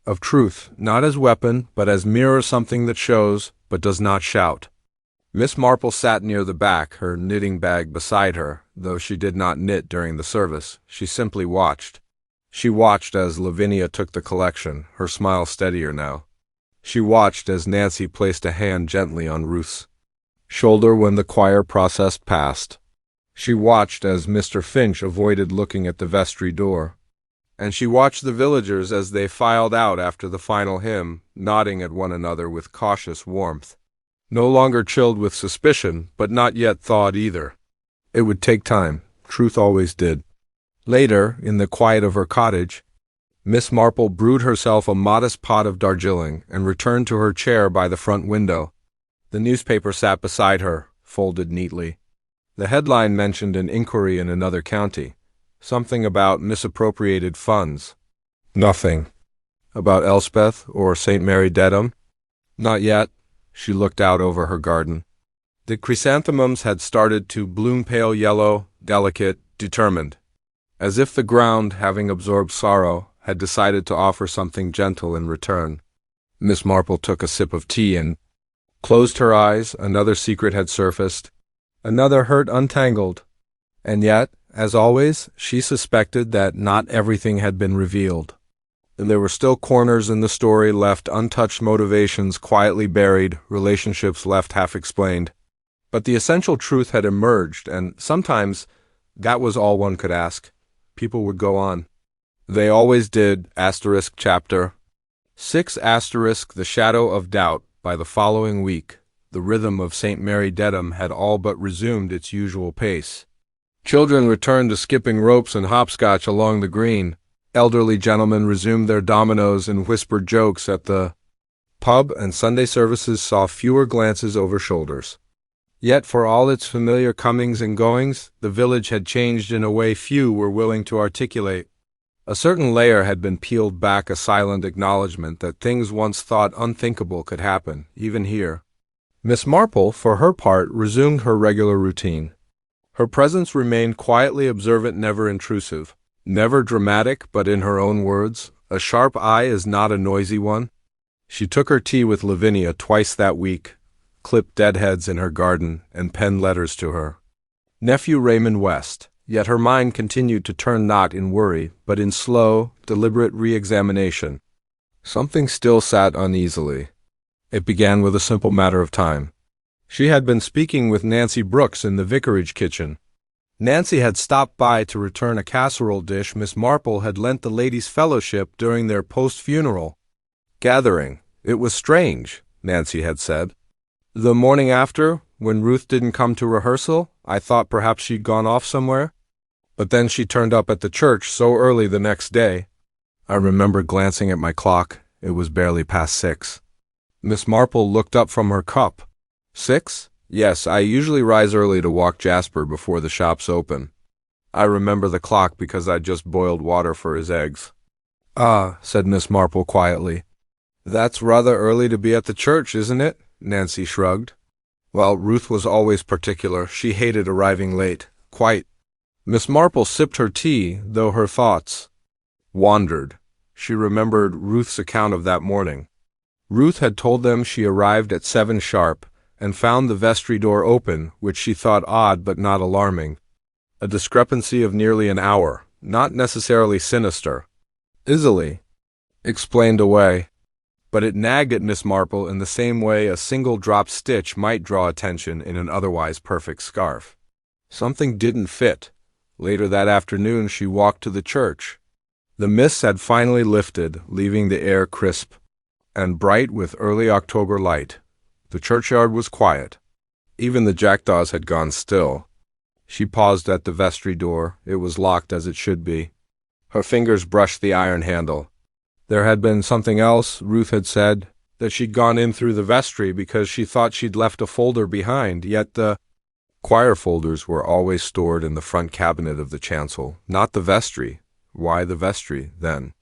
of truth, not as weapon, but as mirror, something that shows, but does not shout. Miss Marple sat near the back, her knitting bag beside her, though she did not knit during the service. She simply watched. She watched as Lavinia took the collection, her smile steadier now. She watched as Nancy placed a hand gently on Ruth's shoulder when the choir process passed. She watched as Mr. Finch avoided looking at the vestry door. And she watched the villagers as they filed out after the final hymn, nodding at one another with cautious warmth. No longer chilled with suspicion, but not yet thawed either. It would take time. Truth always did. Later, in the quiet of her cottage, Miss Marple brewed herself a modest pot of Darjeeling and returned to her chair by the front window. The newspaper sat beside her, folded neatly. The headline mentioned an inquiry in another county. Something about misappropriated funds. Nothing. About Elspeth or St. Mary Dedham? Not yet. She looked out over her garden. The chrysanthemums had started to bloom pale yellow, delicate, determined, as if the ground, having absorbed sorrow, had decided to offer something gentle in return. Miss Marple took a sip of tea and closed her eyes. Another secret had surfaced, another hurt untangled. And yet, as always, she suspected that not everything had been revealed. There were still corners in the story left untouched, motivations quietly buried, relationships left half-explained. But the essential truth had emerged, and sometimes that was all one could ask. People would go on. They always did, chapter 6 The Shadow of Doubt. By the following week, the rhythm of St. Mary Dedham had all but resumed its usual pace. Children returned to skipping ropes and hopscotch along the green. Elderly gentlemen resumed their dominoes and whispered jokes at the pub, and Sunday services saw fewer glances over shoulders. Yet for all its familiar comings and goings, the village had changed in a way few were willing to articulate. A certain layer had been peeled back, a silent acknowledgment that things once thought unthinkable could happen, even here. Miss Marple, for her part, resumed her regular routine. Her presence remained quietly observant, never intrusive, never dramatic, but in her own words, a sharp eye is not a noisy one. She took her tea with Lavinia twice that week, clipped deadheads in her garden, and penned letters to her nephew Raymond West. Yet her mind continued to turn not in worry, but in slow, deliberate re-examination. Something still sat uneasily. It began with a simple matter of time. She had been speaking with Nancy Brooks in the vicarage kitchen. Nancy had stopped by to return a casserole dish Miss Marple had lent the ladies' fellowship during their post-funeral gathering. It was strange, Nancy had said. The morning after, when Ruth didn't come to rehearsal, I thought perhaps she'd gone off somewhere. But then she turned up at the church so early the next day. I remember glancing at my clock. It was barely past 6. Miss Marple looked up from her cup. 6? Yes, I usually rise early to walk Jasper before the shops open. I remember the clock because I'd just boiled water for his eggs. Ah, said Miss Marple quietly. That's rather early to be at the church, isn't it? Nancy shrugged. Well, Ruth was always particular. She hated arriving late. Quite. Miss Marple sipped her tea, though her thoughts wandered. She remembered Ruth's account of that morning. Ruth had told them she arrived at 7 sharp, and found the vestry door open, which she thought odd but not alarming. A discrepancy of nearly an hour, not necessarily sinister. Easily explained away. But it nagged at Miss Marple in the same way a single drop stitch might draw attention in an otherwise perfect scarf. Something didn't fit. Later that afternoon she walked to the church. The mists had finally lifted, leaving the air crisp and bright with early October light. The churchyard was quiet. Even the jackdaws had gone still. She paused at the vestry door. It was locked as it should be. Her fingers brushed the iron handle. There had been something else, Ruth had said, that she'd gone in through the vestry because she thought she'd left a folder behind, yet the choir folders were always stored in the front cabinet of the chancel, not the vestry. Why the vestry, then?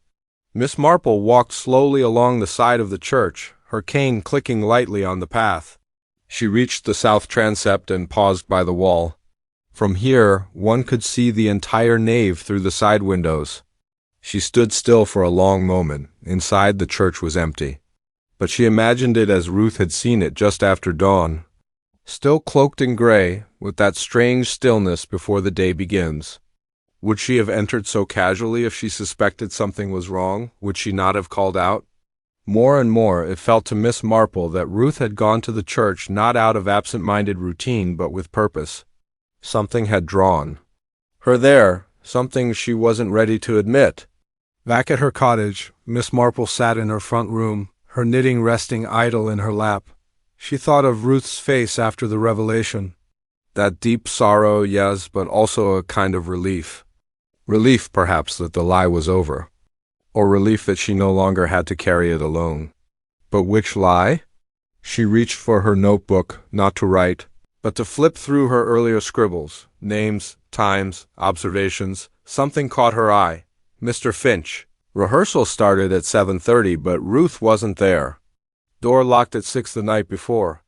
Miss Marple walked slowly along the side of the church, her cane clicking lightly on the path. She reached the south transept and paused by the wall. From here, one could see the entire nave through the side windows. She stood still for a long moment. Inside, the church was empty. But she imagined it as Ruth had seen it just after dawn. Still cloaked in gray, with that strange stillness before the day begins. Would she have entered so casually if she suspected something was wrong? Would she not have called out? More and more it felt to Miss Marple that Ruth had gone to the church not out of absent-minded routine but with purpose. Something had drawn her there, something she wasn't ready to admit. Back at her cottage, Miss Marple sat in her front room, her knitting resting idle in her lap. She thought of Ruth's face after the revelation. That deep sorrow, yes, but also a kind of relief. Relief, perhaps, that the lie was over. Or relief that she no longer had to carry it alone. But which lie? She reached for her notebook, not to write, but to flip through her earlier scribbles. Names, times, observations. Something caught her eye. Mr. Finch. Rehearsal started at 7:30, but Ruth wasn't there. Door locked at 6 the night before.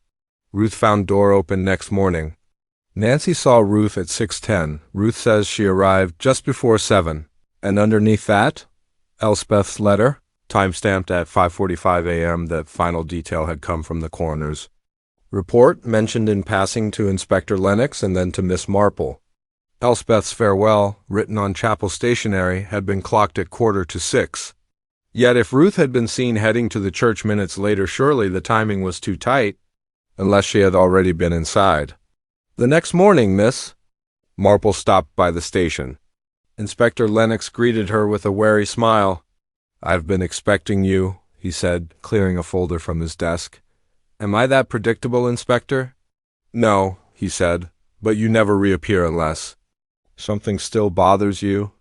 Ruth found door open next morning. Nancy saw Ruth at 6:10. Ruth says she arrived just before 7. And underneath that, Elspeth's letter, time-stamped at 5:45 a.m. That final detail had come from the coroner's report, mentioned in passing to Inspector Lennox and then to Miss Marple. Elspeth's farewell, written on chapel stationery, had been clocked at 5:45. Yet if Ruth had been seen heading to the church minutes later, surely the timing was too tight, unless she had already been inside. The next morning, Miss Marple stopped by the station. Inspector Lennox greeted her with a wary smile. "I've been expecting you," he said, clearing a folder from his desk. "Am I that predictable, Inspector?" "No," he said, "but you never reappear unless something still bothers you."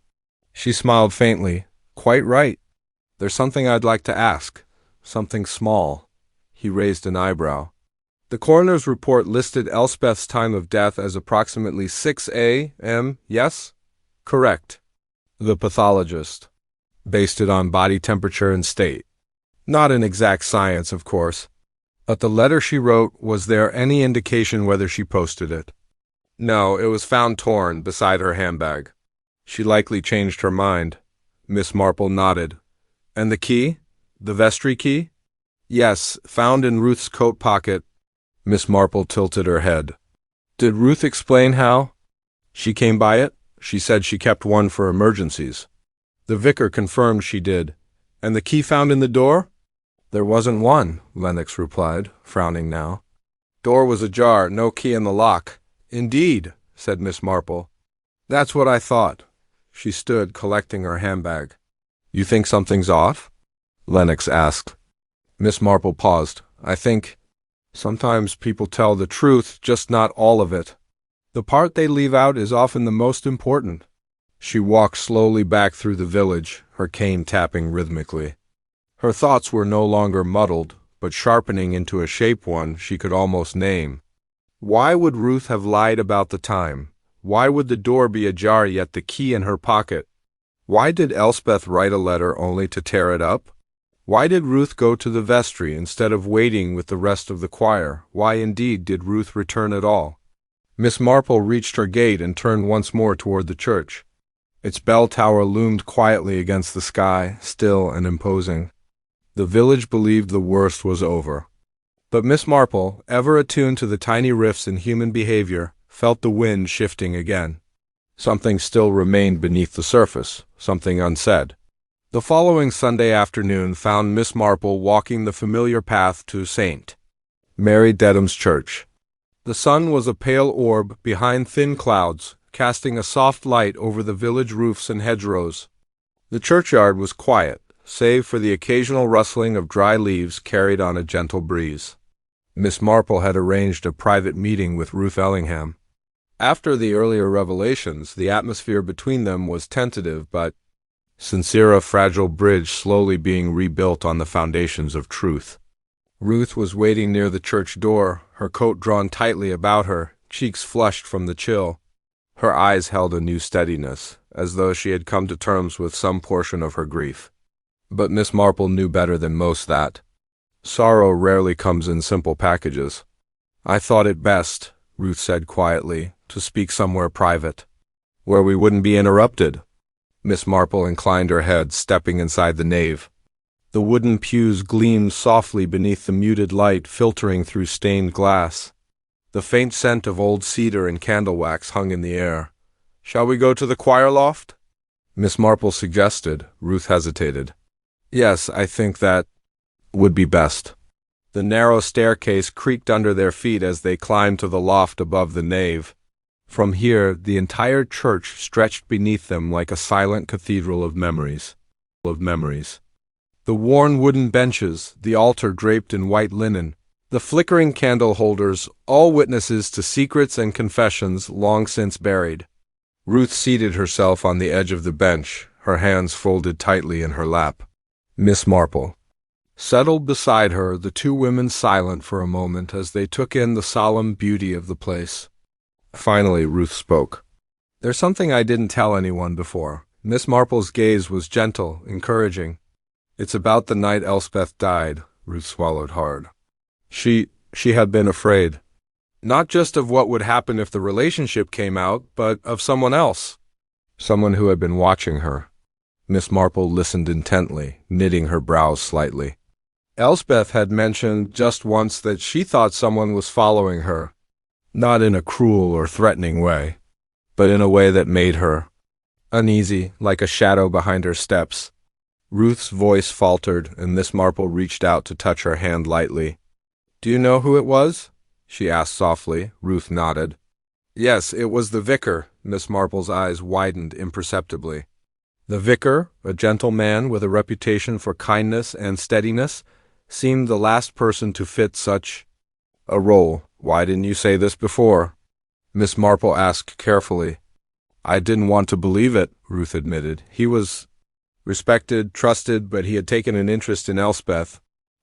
She smiled faintly. "Quite right. There's something I'd like to ask. Something small." He raised an eyebrow. The coroner's report listed Elspeth's time of death as approximately 6 a.m., yes? Correct. The pathologist based it on body temperature and state. Not an exact science, of course. But the letter she wrote, was there any indication whether she posted it? No, it was found torn beside her handbag. She likely changed her mind. Miss Marple nodded. And the key? The vestry key? Yes, found in Ruth's coat pocket. Miss Marple tilted her head. Did Ruth explain how she came by it? She said she kept one for emergencies. The vicar confirmed she did. And the key found in the door? There wasn't one, Lennox replied, frowning now. Door was ajar, no key in the lock. Indeed, said Miss Marple. That's what I thought. She stood, collecting her handbag. You think something's off? Lennox asked. Miss Marple paused. I think sometimes people tell the truth, just not all of it. The part they leave out is often the most important. She walked slowly back through the village, her cane tapping rhythmically. Her thoughts were no longer muddled, but sharpening into a shape one she could almost name. Why would Ruth have lied about the time? Why would the door be ajar yet the key in her pocket? Why did Elspeth write a letter only to tear it up? Why did Ruth go to the vestry instead of waiting with the rest of the choir? Why indeed did Ruth return at all? Miss Marple reached her gate and turned once more toward the church. Its bell tower loomed quietly against the sky, still and imposing. The village believed the worst was over. But Miss Marple, ever attuned to the tiny rifts in human behavior, felt the wind shifting again. Something still remained beneath the surface, something unsaid. The following Sunday afternoon found Miss Marple walking the familiar path to St. Mary Dedham's Church. The sun was a pale orb behind thin clouds, casting a soft light over the village roofs and hedgerows. The churchyard was quiet, save for the occasional rustling of dry leaves carried on a gentle breeze. Miss Marple had arranged a private meeting with Ruth Ellingham. After the earlier revelations, the atmosphere between them was tentative but sincere, a fragile bridge slowly being rebuilt on the foundations of truth. Ruth was waiting near the church door, her coat drawn tightly about her, cheeks flushed from the chill. Her eyes held a new steadiness, as though she had come to terms with some portion of her grief. But Miss Marple knew better than most that sorrow rarely comes in simple packages. I thought it best, Ruth said quietly, to speak somewhere private, where we wouldn't be interrupted. Miss Marple inclined her head, stepping inside the nave. The wooden pews gleamed softly beneath the muted light filtering through stained glass. The faint scent of old cedar and candle wax hung in the air. Shall we go to the choir loft? Miss Marple suggested. Ruth hesitated. Yes, I think that would be best. The narrow staircase creaked under their feet as they climbed to the loft above the nave. From here, the entire church stretched beneath them like a silent cathedral of memories. The worn wooden benches, the altar draped in white linen, the flickering candle holders, all witnesses to secrets and confessions long since buried. Ruth seated herself on the edge of the bench, her hands folded tightly in her lap. Miss Marple settled beside her, the two women silent for a moment as they took in the solemn beauty of the place. Finally, Ruth spoke. "There's something I didn't tell anyone before." Miss Marple's gaze was gentle, encouraging. "It's about the night Elspeth died." Ruth swallowed hard. She had been afraid. Not just of what would happen if the relationship came out, but of someone else. Someone who had been watching her. Miss Marple listened intently, knitting her brows slightly. Elspeth had mentioned just once that she thought someone was following her. Not in a cruel or threatening way, but in a way that made her uneasy, like a shadow behind her steps. Ruth's voice faltered, and Miss Marple reached out to touch her hand lightly. "Do you know who it was?" she asked softly. Ruth nodded. "Yes, it was the vicar." Miss Marple's eyes widened imperceptibly. The vicar, a gentle man with a reputation for kindness and steadiness, seemed the last person to fit such a role. "Why didn't you say this before?" Miss Marple asked carefully. "I didn't want to believe it," Ruth admitted. "He was respected, trusted, but he had taken an interest in Elspeth.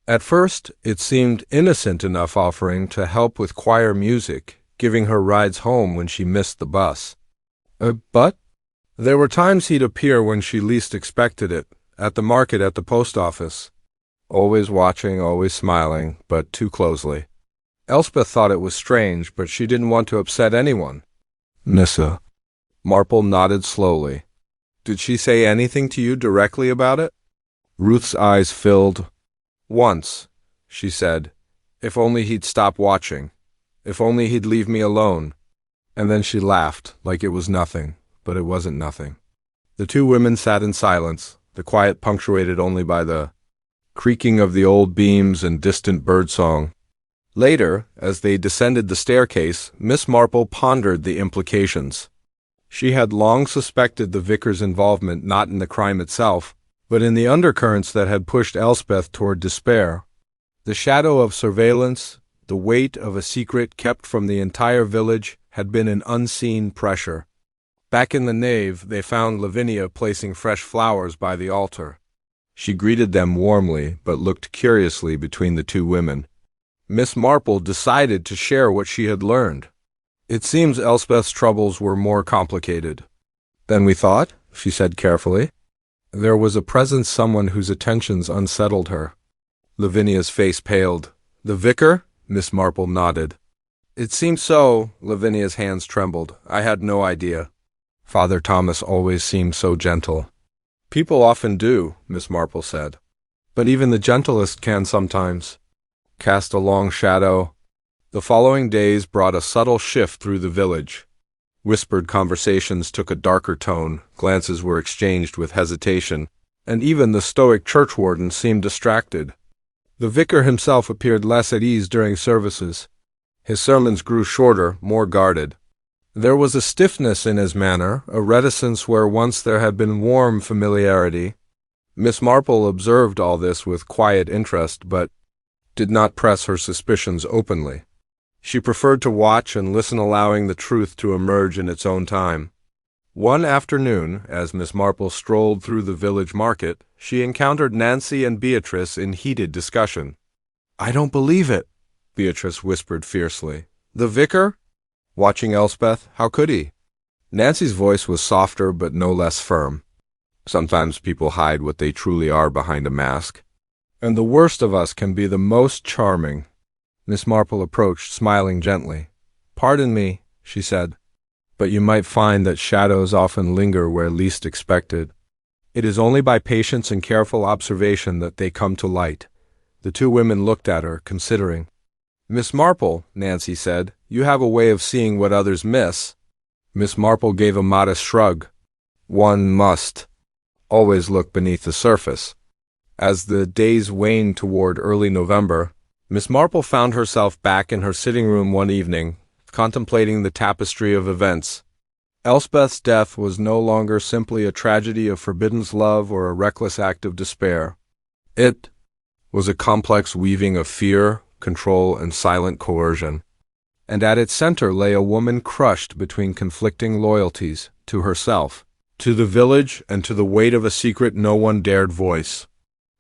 At first, it seemed innocent enough offering to help with choir music, giving her rides home when she missed the bus. But there were times he'd appear when she least expected it, at the market, at the post office. Always watching, always smiling, but too closely. Elspeth thought it was strange, but she didn't want to upset anyone." "Missa." Marple nodded slowly. "Did she say anything to you directly about it?" Ruth's eyes filled. "Once," she said. "If only he'd stop watching. If only he'd leave me alone." And then she laughed, like it was nothing, but it wasn't nothing. The two women sat in silence, the quiet punctuated only by the creaking of the old beams and distant birdsong. Later, as they descended the staircase, Miss Marple pondered the implications. She had long suspected the vicar's involvement not in the crime itself, but in the undercurrents that had pushed Elspeth toward despair. The shadow of surveillance, the weight of a secret kept from the entire village, had been an unseen pressure. Back in the nave, they found Lavinia placing fresh flowers by the altar. She greeted them warmly, but looked curiously between the two women. Miss Marple decided to share what she had learned. "It seems Elspeth's troubles were more complicated than we thought," she said carefully. "There was a present someone whose attentions unsettled her." Lavinia's face paled. "The vicar?" Miss Marple nodded. "It seemed so." Lavinia's hands trembled. "I had no idea. Father Thomas always seemed so gentle." "People often do," Miss Marple said. "But even the gentlest can sometimes cast a long shadow." The following days brought a subtle shift through the village. Whispered conversations took a darker tone, glances were exchanged with hesitation, and even the stoic churchwarden seemed distracted. The vicar himself appeared less at ease during services. His sermons grew shorter, more guarded. There was a stiffness in his manner, a reticence where once there had been warm familiarity. Miss Marple observed all this with quiet interest, but did not press her suspicions openly. She preferred to watch and listen, allowing the truth to emerge in its own time. One afternoon, as Miss Marple strolled through the village market, she encountered Nancy and Beatrice in heated discussion. "I don't believe it," Beatrice whispered fiercely. "The vicar? Watching Elspeth? How could he?" Nancy's voice was softer but no less firm. "Sometimes people hide what they truly are behind a mask. And the worst of us can be the most charming." Miss Marple approached, smiling gently. "Pardon me," she said, "but you might find that shadows often linger where least expected. It is only by patience and careful observation that they come to light." The two women looked at her, considering. "Miss Marple," Nancy said, "you have a way of seeing what others miss." Miss Marple gave a modest shrug. "One must always look beneath the surface." As the days waned toward early November, Miss Marple found herself back in her sitting room one evening, contemplating the tapestry of events. Elspeth's death was no longer simply a tragedy of forbidden love or a reckless act of despair. It was a complex weaving of fear, control, and silent coercion. And at its center lay a woman crushed between conflicting loyalties, to herself, to the village, and to the weight of a secret no one dared voice.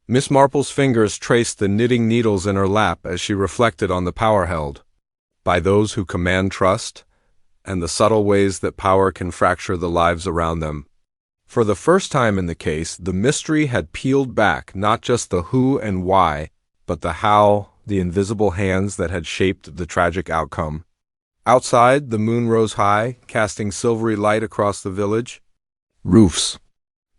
Miss Marple's fingers traced the knitting needles in her lap as she reflected on the power held by those who command trust, and the subtle ways that power can fracture the lives around them. For the first time in the case, the mystery had peeled back, not just the who and why, but the how, the invisible hands that had shaped the tragic outcome. Outside, the moon rose high, casting silvery light across the village. Roofs.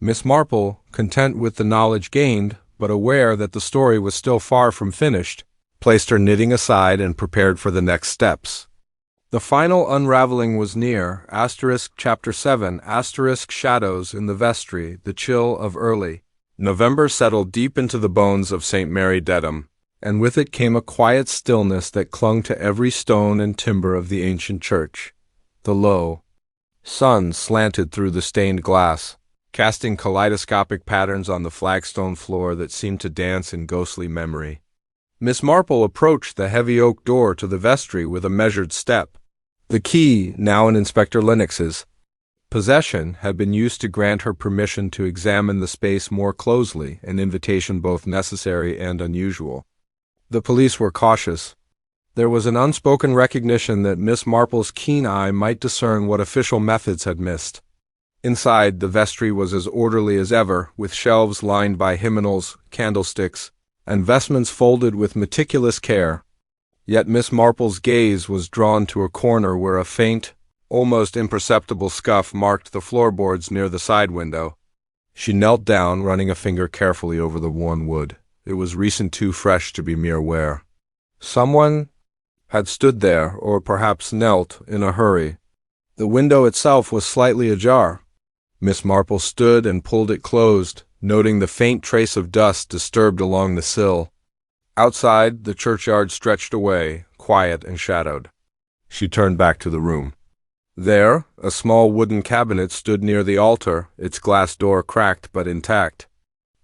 Miss Marple, content with the knowledge gained, but aware that the story was still far from finished, placed her knitting aside and prepared for the next steps. The final unraveling was near. Chapter 7. Shadows in the vestry, the chill of early November settled deep into the bones of St. Mary Dedham, and with it came a quiet stillness that clung to every stone and timber of the ancient church. The low sun slanted through the stained glass, casting kaleidoscopic patterns on the flagstone floor that seemed to dance in ghostly memory. Miss Marple approached the heavy oak door to the vestry with a measured step. The key, now in Inspector Lennox's possession, had been used to grant her permission to examine the space more closely, an invitation both necessary and unusual. The police were cautious. There was an unspoken recognition that Miss Marple's keen eye might discern what official methods had missed. Inside, the vestry was as orderly as ever, with shelves lined by hymnals, candlesticks, and vestments folded with meticulous care. Yet Miss Marple's gaze was drawn to a corner where a faint, almost imperceptible scuff marked the floorboards near the side window. She knelt down, running a finger carefully over the worn wood. It was recent, too fresh to be mere wear. Someone had stood there, or perhaps knelt, in a hurry. The window itself was slightly ajar. Miss Marple stood and pulled it closed, noting the faint trace of dust disturbed along the sill. Outside, the churchyard stretched away, quiet and shadowed. She turned back to the room. There, a small wooden cabinet stood near the altar, its glass door cracked but intact.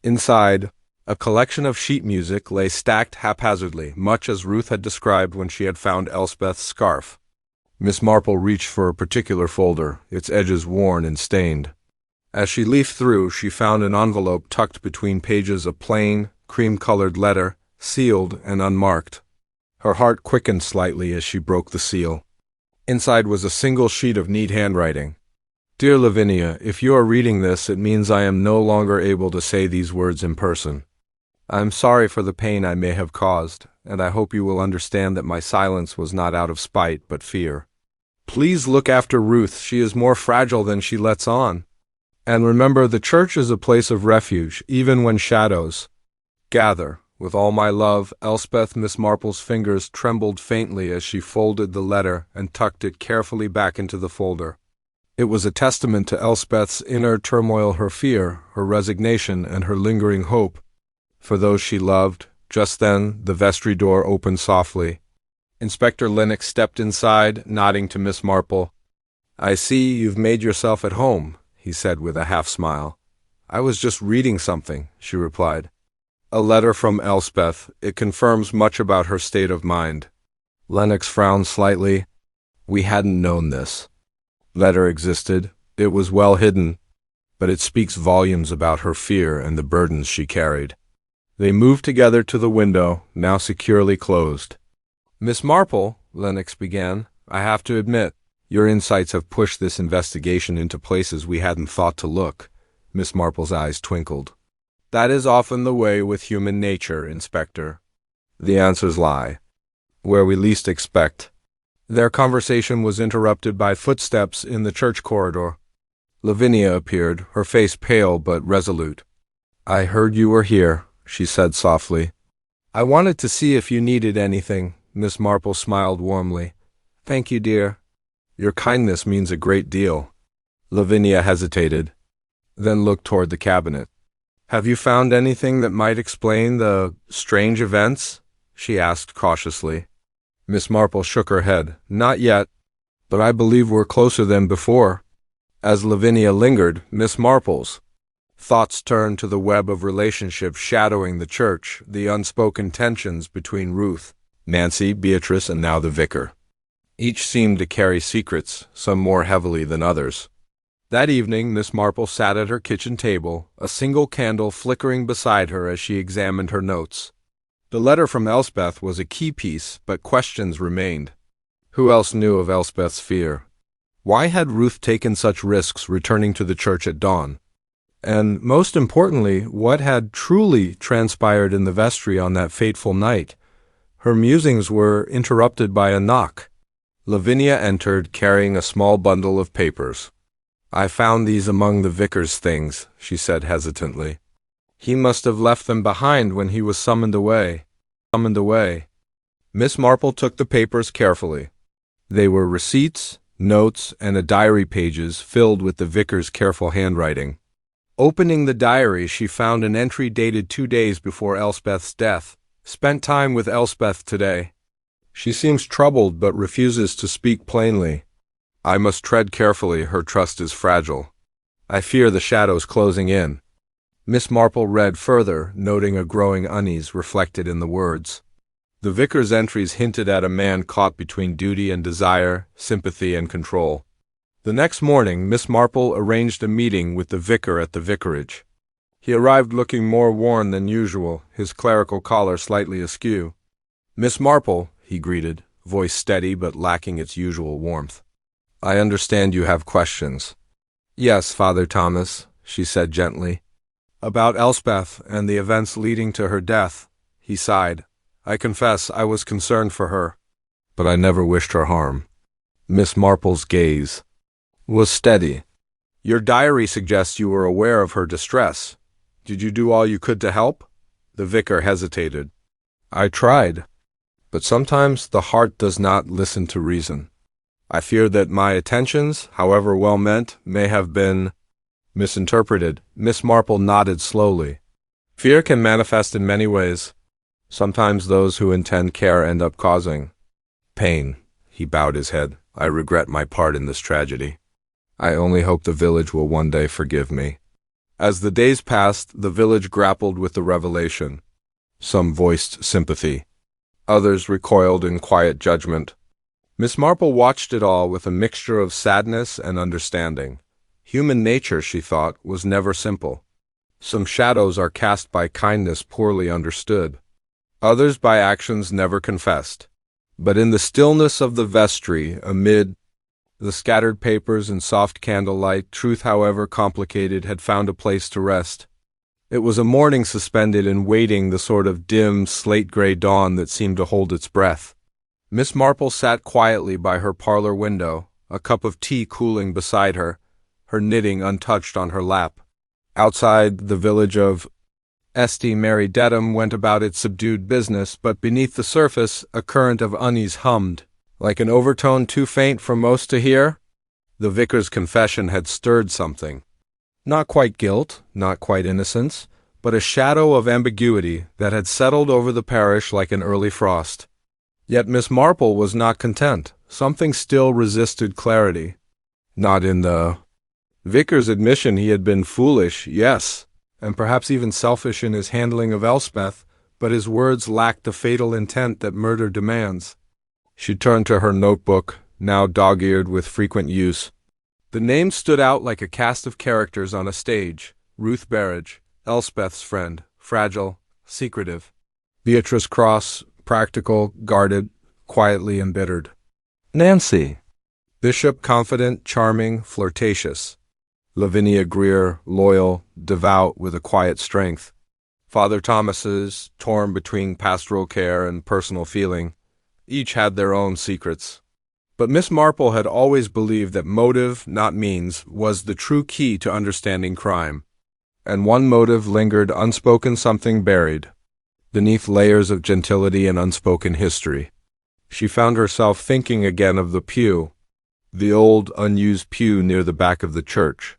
Inside, a collection of sheet music lay stacked haphazardly, much as Ruth had described when she had found Elspeth's scarf. Miss Marple reached for a particular folder, its edges worn and stained. As she leafed through, she found an envelope tucked between pages, a plain, cream-colored letter, sealed and unmarked. Her heart quickened slightly as she broke the seal. Inside was a single sheet of neat handwriting. Dear Lavinia, if you are reading this, it means I am no longer able to say these words in person. I am sorry for the pain I may have caused, and I hope you will understand that my silence was not out of spite but fear. Please look after Ruth. She is more fragile than she lets on. And remember, the church is a place of refuge, even when shadows gather. With all my love, Elspeth. Miss Marple's fingers trembled faintly as she folded the letter and tucked it carefully back into the folder. It was a testament to Elspeth's inner turmoil, her fear, her resignation, and her lingering hope for those she loved. Just then, the vestry door opened softly. Inspector Lennox stepped inside, nodding to Miss Marple. I see you've made yourself at home, he said with a half-smile. I was just reading something, she replied. A letter from Elspeth. It confirms much about her state of mind. Lennox frowned slightly. We hadn't known this letter existed. It was well hidden, but it speaks volumes about her fear and the burdens she carried. They moved together to the window, now securely closed. Miss Marple, Lennox began, I have to admit, your insights have pushed this investigation into places we hadn't thought to look. Miss Marple's eyes twinkled. That is often the way with human nature, Inspector. The answers lie where we least expect. Their conversation was interrupted by footsteps in the church corridor. Lavinia appeared, her face pale but resolute. I heard you were here, she said softly. I wanted to see if you needed anything. Miss Marple smiled warmly. Thank you, dear. Your kindness means a great deal. Lavinia hesitated, then looked toward the cabinet. Have you found anything that might explain the strange events? She asked cautiously. Miss Marple shook her head. Not yet. But I believe we're closer than before." As Lavinia lingered, Miss Marple's thoughts turned to the web of relationships shadowing the church, the unspoken tensions between Ruth, Nancy, Beatrice, and now the vicar. Each seemed to carry secrets, some more heavily than others. That evening, Miss Marple sat at her kitchen table, a single candle flickering beside her as she examined her notes. The letter from Elspeth was a key piece, but questions remained. Who else knew of Elspeth's fear? Why had Ruth taken such risks returning to the church at dawn? And most importantly, what had truly transpired in the vestry on that fateful night? Her musings were interrupted by a knock. Lavinia entered, carrying a small bundle of papers. "I found these among the vicar's things," she said hesitantly. "He must have left them behind when he was summoned away." Miss Marple took the papers carefully. They were receipts, notes, and a diary pages filled with the vicar's careful handwriting. Opening the diary, she found an entry dated 2 days before Elspeth's death. "Spent time with Elspeth today. She seems troubled but refuses to speak plainly. I must tread carefully, her trust is fragile. I fear the shadows closing in." Miss Marple read further, noting a growing unease reflected in the words. The vicar's entries hinted at a man caught between duty and desire, sympathy and control. The next morning, Miss Marple arranged a meeting with the vicar at the vicarage. He arrived looking more worn than usual, his clerical collar slightly askew. "Miss Marple," he greeted, voice steady but lacking its usual warmth. "I understand you have questions." "Yes, Father Thomas," she said gently. "About Elspeth and the events leading to her death," he sighed. "I confess I was concerned for her, but I never wished her harm." Miss Marple's gaze was steady. "Your diary suggests you were aware of her distress. Did you do all you could to help?" The vicar hesitated. "I tried, but sometimes the heart does not listen to reason. I fear that my attentions, however well meant, may have been misinterpreted." Miss Marple nodded slowly. "Fear can manifest in many ways. Sometimes those who intend care end up causing pain." He bowed his head. "I regret my part in this tragedy. I only hope the village will one day forgive me." As the days passed, the village grappled with the revelation. Some voiced sympathy. Others recoiled in quiet judgment. Miss Marple watched it all with a mixture of sadness and understanding. Human nature, she thought, was never simple. Some shadows are cast by kindness poorly understood. Others by actions never confessed. But in the stillness of the vestry, amid the scattered papers and soft candlelight, truth, however complicated, had found a place to rest. It was a morning suspended in waiting, the sort of dim, slate-gray dawn that seemed to hold its breath. Miss Marple sat quietly by her parlor window, a cup of tea cooling beside her, her knitting untouched on her lap. Outside, the village of St. Mary Dedham went about its subdued business, but beneath the surface a current of unease hummed. Like an overtone too faint for most to hear? The vicar's confession had stirred something. Not quite guilt, not quite innocence, but a shadow of ambiguity that had settled over the parish like an early frost. Yet Miss Marple was not content. Something still resisted clarity. Not in the vicar's admission he had been foolish, yes, and perhaps even selfish in his handling of Elspeth, but his words lacked the fatal intent that murder demands. She turned to her notebook, now dog-eared with frequent use. The names stood out like a cast of characters on a stage. Ruth Berridge, Elspeth's friend, fragile, secretive. Beatrice Cross, practical, guarded, quietly embittered. Nancy, Bishop, confident, charming, flirtatious. Lavinia Greer, loyal, devout, with a quiet strength. Father Thomas's, torn between pastoral care and personal feeling. Each had their own secrets. But Miss Marple had always believed that motive, not means, was the true key to understanding crime. And one motive lingered, unspoken, something buried, beneath layers of gentility and unspoken history. She found herself thinking again of the pew, the old, unused pew near the back of the church.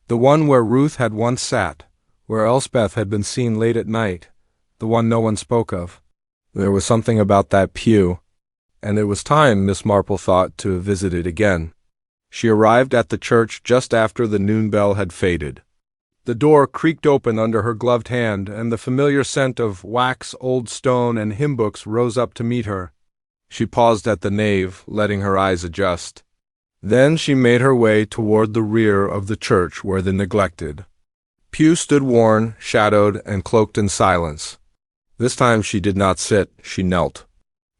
The one where Ruth had once sat, where Elspeth had been seen late at night, the one no one spoke of. There was something about that pew, and it was time, Miss Marple thought, to visit it again. She arrived at the church just after the noon bell had faded. The door creaked open under her gloved hand, and the familiar scent of wax, old stone, and hymn books rose up to meet her. She paused at the nave, letting her eyes adjust. Then she made her way toward the rear of the church where the neglected pew stood, worn, shadowed, and cloaked in silence. This time she did not sit, she knelt.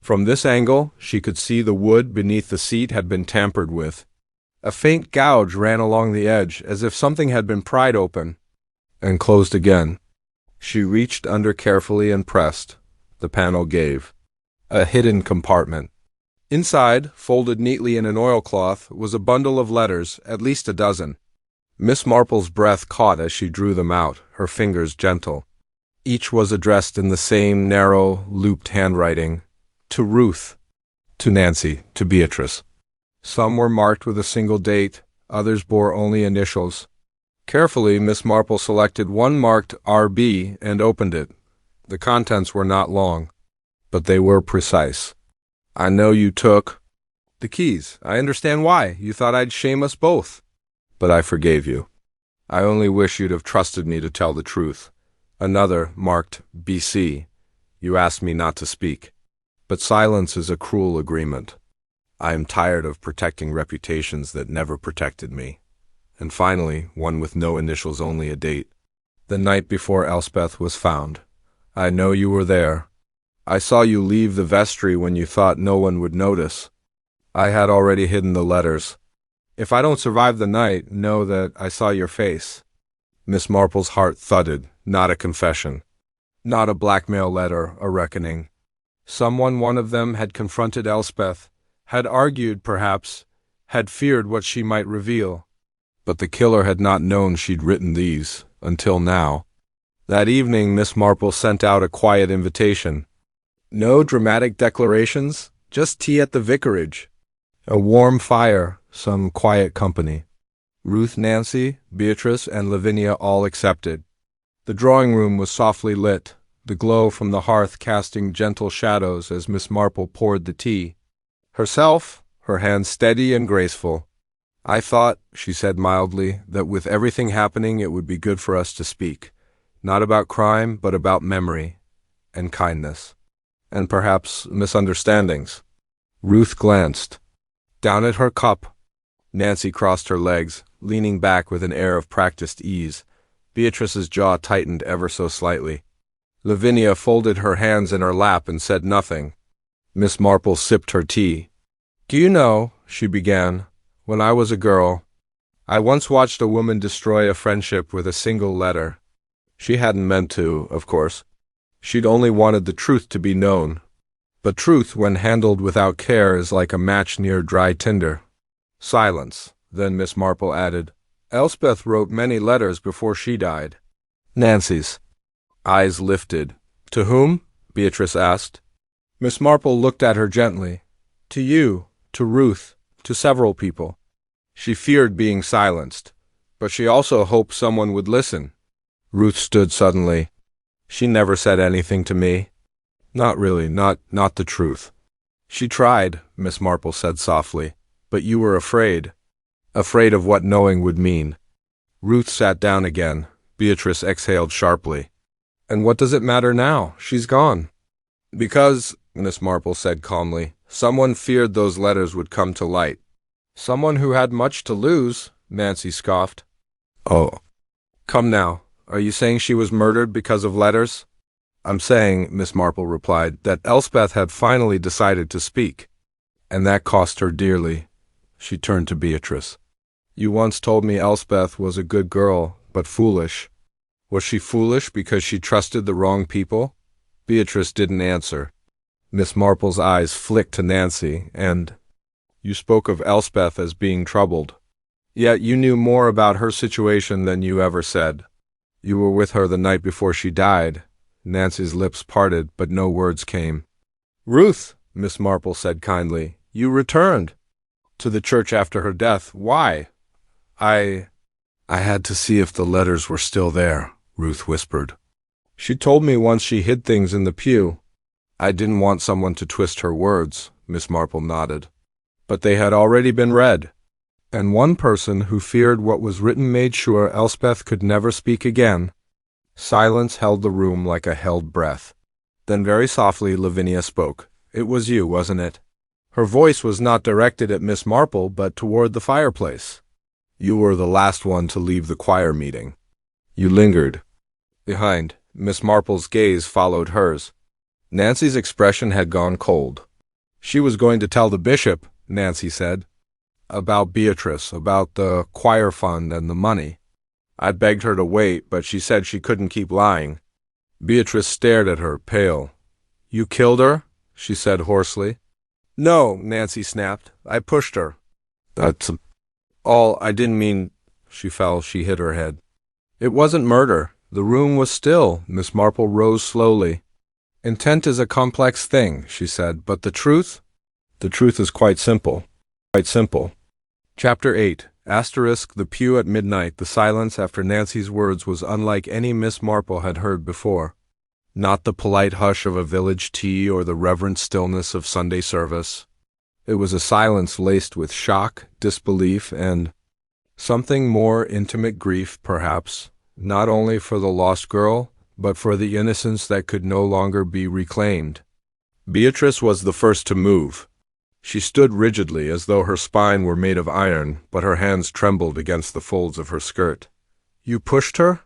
From this angle she could see the wood beneath the seat had been tampered with. A faint gouge ran along the edge, as if something had been pried open, and closed again. She reached under carefully and pressed. The panel gave. A hidden compartment. Inside, folded neatly in an oilcloth, was a bundle of letters, at least a dozen. Miss Marple's breath caught as she drew them out, her fingers gentle. Each was addressed in the same narrow, looped handwriting. To Ruth, to Nancy, to Beatrice. Some were marked with a single date, others bore only initials. Carefully, Miss Marple selected one marked R.B. and opened it. The contents were not long, but they were precise. I know you took the keys. I understand why. You thought I'd shame us both. But I forgave you. I only wish you'd have trusted me to tell the truth. Another, marked B.C. You asked me not to speak. But silence is a cruel agreement. I am tired of protecting reputations that never protected me. And finally, one with no initials, only a date. The night before Elspeth was found. I know you were there. I saw you leave the vestry when you thought no one would notice. I had already hidden the letters. If I don't survive the night, know that I saw your face. Miss Marple's heart thudded. Not a confession. Not a blackmail letter, a reckoning. One of them had confronted Elspeth, had argued, perhaps, had feared what she might reveal. But the killer had not known she'd written these, until now. That evening, Miss Marple sent out a quiet invitation. No dramatic declarations, just tea at the vicarage. A warm fire, some quiet company. Ruth, Nancy, Beatrice, and Lavinia all accepted. The drawing-room was softly lit, the glow from the hearth casting gentle shadows as Miss Marple poured the tea. Herself, her hands steady and graceful. I thought, she said mildly, that with everything happening it would be good for us to speak. Not about crime, but about memory, and kindness, and perhaps misunderstandings. Ruth glanced. Down at her cup. Nancy crossed her legs, leaning back with an air of practiced ease. Beatrice's jaw tightened ever so slightly. Lavinia folded her hands in her lap and said nothing. Miss Marple sipped her tea. Do you know, she began, when I was a girl, I once watched a woman destroy a friendship with a single letter. She hadn't meant to, of course. She'd only wanted the truth to be known. But truth, when handled without care, is like a match near dry tinder. Silence. Then Miss Marple added, Elspeth wrote many letters before she died. Nancy's eyes lifted. To whom? Beatrice asked. Miss Marple looked at her gently. To you, to Ruth, to several people. She feared being silenced, but she also hoped someone would listen. Ruth stood suddenly. She never said anything to me. Not really, not the truth. She tried, Miss Marple said softly, but you were afraid. Afraid of what knowing would mean. Ruth sat down again. Beatrice exhaled sharply. And what does it matter now? She's gone. Because, Miss Marple said calmly, someone feared those letters would come to light. Someone who had much to lose, Nancy scoffed. Oh. Come now, are you saying she was murdered because of letters? I'm saying, Miss Marple replied, that Elspeth had finally decided to speak. And that cost her dearly. She turned to Beatrice. You once told me Elspeth was a good girl, but foolish. Was she foolish because she trusted the wrong people? Beatrice didn't answer. Miss Marple's eyes flicked to Nancy, and you spoke of Elspeth as being troubled. Yet you knew more about her situation than you ever said. You were with her the night before she died. Nancy's lips parted, but no words came. Ruth, Miss Marple said kindly, you returned. To the church after her death. Why? I had to see if the letters were still there, Ruth whispered. She told me once she hid things in the pew. I didn't want someone to twist her words, Miss Marple nodded. But they had already been read, and one person who feared what was written made sure Elspeth could never speak again. Silence held the room like a held breath. Then very softly Lavinia spoke. "It was you, wasn't it?" Her voice was not directed at Miss Marple, but toward the fireplace. "You were the last one to leave the choir meeting. You lingered behind." Miss Marple's gaze followed hers. Nancy's expression had gone cold. "She was going to tell the bishop," Nancy said, "about Beatrice, about the choir fund and the money. I begged her to wait, but she said she couldn't keep lying." Beatrice stared at her, pale. "You killed her?" she said hoarsely. "No," Nancy snapped. "I pushed her." "That's all. I didn't mean—" She hit her head. "It wasn't murder." The room was still. Miss Marple rose slowly. "Intent is a complex thing," she said, "but the truth? The truth is quite simple. Quite simple." Chapter 8. The pew at midnight. The silence after Nancy's words was unlike any Miss Marple had heard before. Not the polite hush of a village tea or the reverent stillness of Sunday service. It was a silence laced with shock, disbelief, and something more intimate grief, perhaps, not only for the lost girl, but for the innocence that could no longer be reclaimed. Beatrice was the first to move. She stood rigidly as though her spine were made of iron, but her hands trembled against the folds of her skirt. "You pushed her?"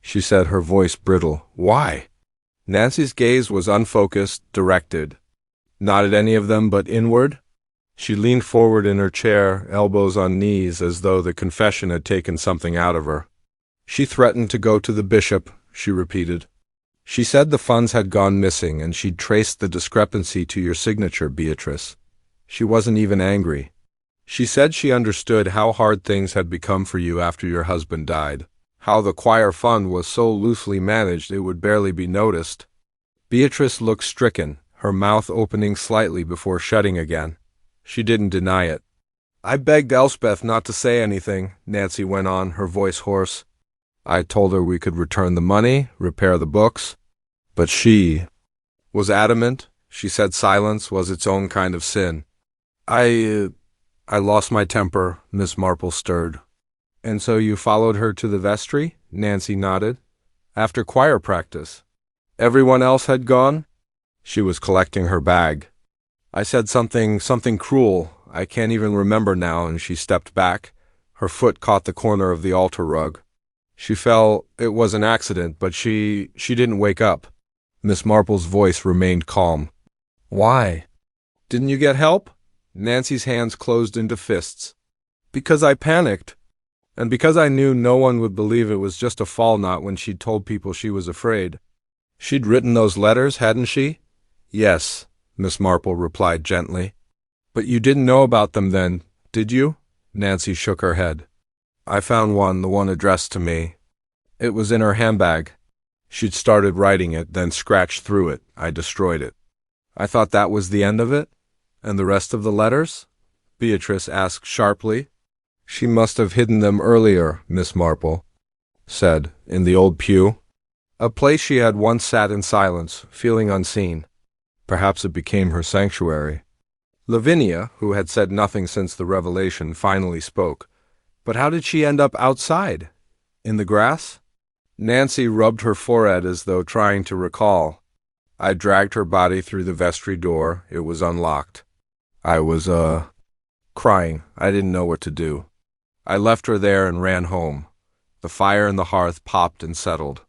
she said, her voice brittle. "Why?" Nancy's gaze was unfocused, directed. Not at any of them, but inward. She leaned forward in her chair, elbows on knees, as though the confession had taken something out of her. "She threatened to go to the bishop," she repeated. "She said the funds had gone missing, and she'd traced the discrepancy to your signature, Beatrice. She wasn't even angry. She said she understood how hard things had become for you after your husband died, how the choir fund was so loosely managed it would barely be noticed." Beatrice looked stricken, her mouth opening slightly before shutting again. She didn't deny it. "I begged Elspeth not to say anything," Nancy went on, her voice hoarse. "I told her we could return the money, repair the books, but she was adamant. She said silence was its own kind of sin. I lost my temper," Miss Marple stirred. "And so you followed her to the vestry?" Nancy nodded. "After choir practice. Everyone else had gone?" She was collecting her bag. "I said something cruel. I can't even remember now," and she stepped back. Her foot caught the corner of the altar rug. She fell. It was an accident, but she didn't wake up. Miss Marple's voice remained calm. "Why? Didn't you get help?" Nancy's hands closed into fists. "Because I panicked. And because I knew no one would believe it was just a fall knot when she'd told people she was afraid." "She'd written those letters, hadn't she?" "Yes," Miss Marple replied gently. "But you didn't know about them then, did you?" Nancy shook her head. "I found one, the one addressed to me. It was in her handbag. She'd started writing it, then scratched through it. I destroyed it." "I thought that was the end of it? And the rest of the letters?" Beatrice asked sharply. "She must have hidden them earlier," Miss Marple said, "in the old pew. A place she had once sat in silence, feeling unseen. Perhaps it became her sanctuary." Lavinia, who had said nothing since the revelation, finally spoke. "But how did she end up outside? In the grass?" Nancy rubbed her forehead as though trying to recall. "I dragged her body through the vestry door. It was unlocked. I was, crying. I didn't know what to do. I left her there and ran home. The fire in the hearth popped and settled.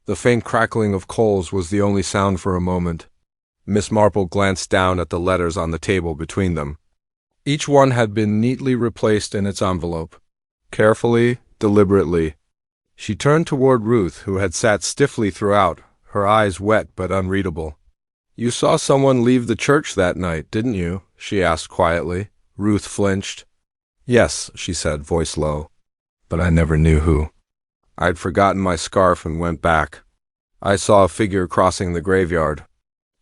The faint crackling of coals was the only sound for a moment." Miss Marple glanced down at the letters on the table between them. Each one had been neatly replaced in its envelope. Carefully, deliberately. She turned toward Ruth, who had sat stiffly throughout, her eyes wet but unreadable. "You saw someone leave the church that night, didn't you?" she asked quietly. Ruth flinched. "Yes," she said, voice low. "But I never knew who. I'd forgotten my scarf and went back. I saw a figure crossing the graveyard.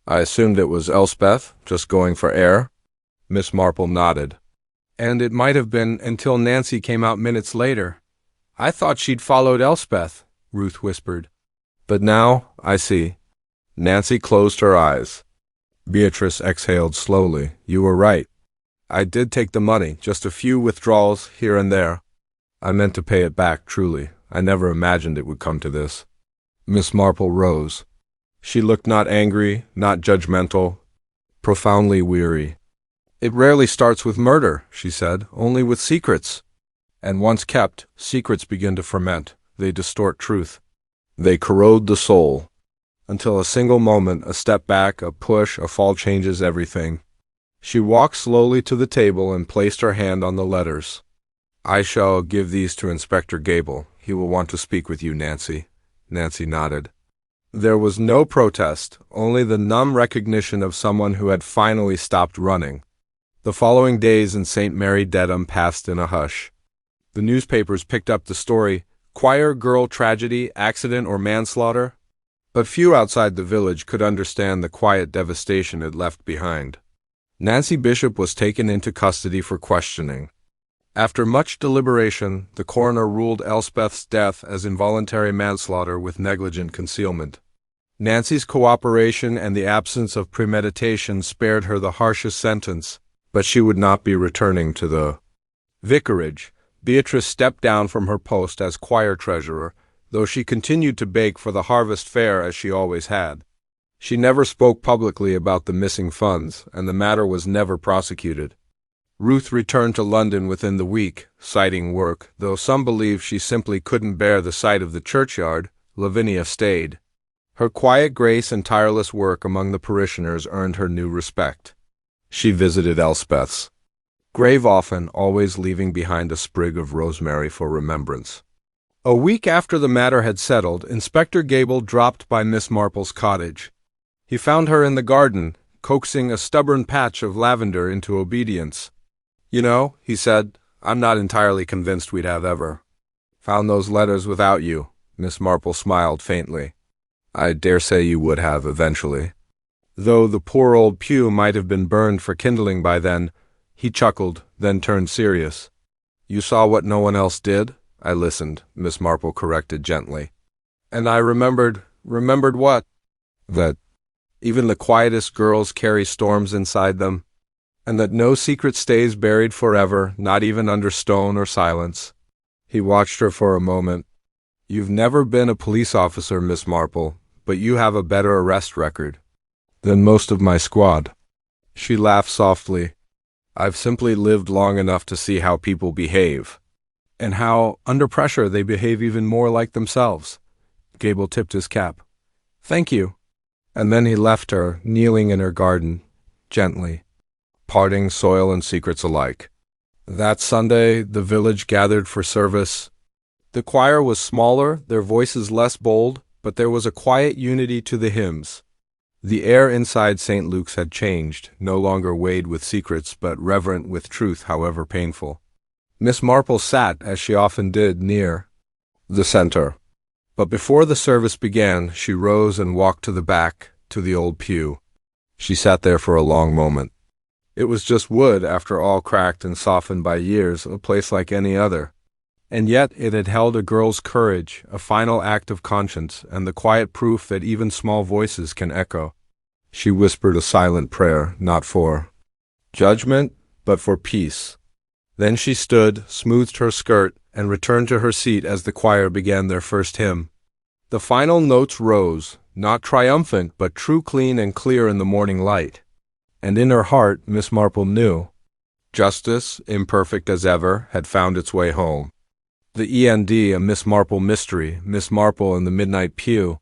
I assumed it was Elspeth, just going for air." Miss Marple nodded. "And it might have been until Nancy came out minutes later. I thought she'd followed Elspeth," Ruth whispered. "But now I see." Nancy closed her eyes. Beatrice exhaled slowly. You were right. I did take the money, just a few withdrawals here and there. I meant to pay it back, truly. I never imagined it would come to this. Miss Marple rose. She looked not angry, not judgmental, profoundly weary. It rarely starts with murder, she said, only with secrets. And once kept, secrets begin to ferment. They distort truth. They corrode the soul. Until a single moment, a step back, a push, a fall changes everything. She walked slowly to the table and placed her hand on the letters. I shall give these to Inspector Gable. He will want to speak with you, Nancy. Nancy nodded. There was no protest, only the numb recognition of someone who had finally stopped running. The following days in St. Mary Dedham passed in a hush. The newspapers picked up the story, choir girl tragedy, accident or manslaughter, but few outside the village could understand the quiet devastation it left behind. Nancy Bishop was taken into custody for questioning. After much deliberation, the coroner ruled Elspeth's death as involuntary manslaughter with negligent concealment. Nancy's cooperation and the absence of premeditation spared her the harshest sentence, but she would not be returning to the vicarage. Beatrice stepped down from her post as choir treasurer, though she continued to bake for the harvest fair as she always had. She never spoke publicly about the missing funds, and the matter was never prosecuted. Ruth returned to London within the week, citing work, though some believe she simply couldn't bear the sight of the churchyard. Lavinia stayed. Her quiet grace and tireless work among the parishioners earned her new respect. She visited Elspeth's grave often, always leaving behind a sprig of rosemary for remembrance. A week after the matter had settled, Inspector Gable dropped by Miss Marple's cottage. He found her in the garden, coaxing a stubborn patch of lavender into obedience. You know, he said, I'm not entirely convinced we'd have ever found those letters without you. Miss Marple smiled faintly. I dare say you would have eventually. Though the poor old pew might have been burned for kindling by then, he chuckled, then turned serious. You saw what no one else did? I listened, Miss Marple corrected gently. And I remembered what? That even the quietest girls carry storms inside them, and that no secret stays buried forever, not even under stone or silence. He watched her for a moment. You've never been a police officer, Miss Marple, but you have a better arrest record than most of my squad. She laughed softly. I've simply lived long enough to see how people behave, and how, under pressure, they behave even more like themselves. Gable tipped his cap. Thank you. And then he left her, kneeling in her garden, gently, parting soil and secrets alike. That Sunday, the village gathered for service. The choir was smaller, their voices less bold, but there was a quiet unity to the hymns. The air inside St. Luke's had changed, no longer weighed with secrets, but reverent with truth, however painful. Miss Marple sat, as she often did, near the center. But before the service began, she rose and walked to the back, to the old pew. She sat there for a long moment. It was just wood, after all, cracked and softened by years, a place like any other. And yet it had held a girl's courage, a final act of conscience, and the quiet proof that even small voices can echo. She whispered a silent prayer, not for judgment, but for peace. Then she stood, smoothed her skirt, and returned to her seat as the choir began their first hymn. The final notes rose, not triumphant, but true, clean, and clear in the morning light. And in her heart, Miss Marple knew, justice, imperfect as ever, had found its way home. The END, a Miss Marple mystery, Miss Marple in the midnight pew.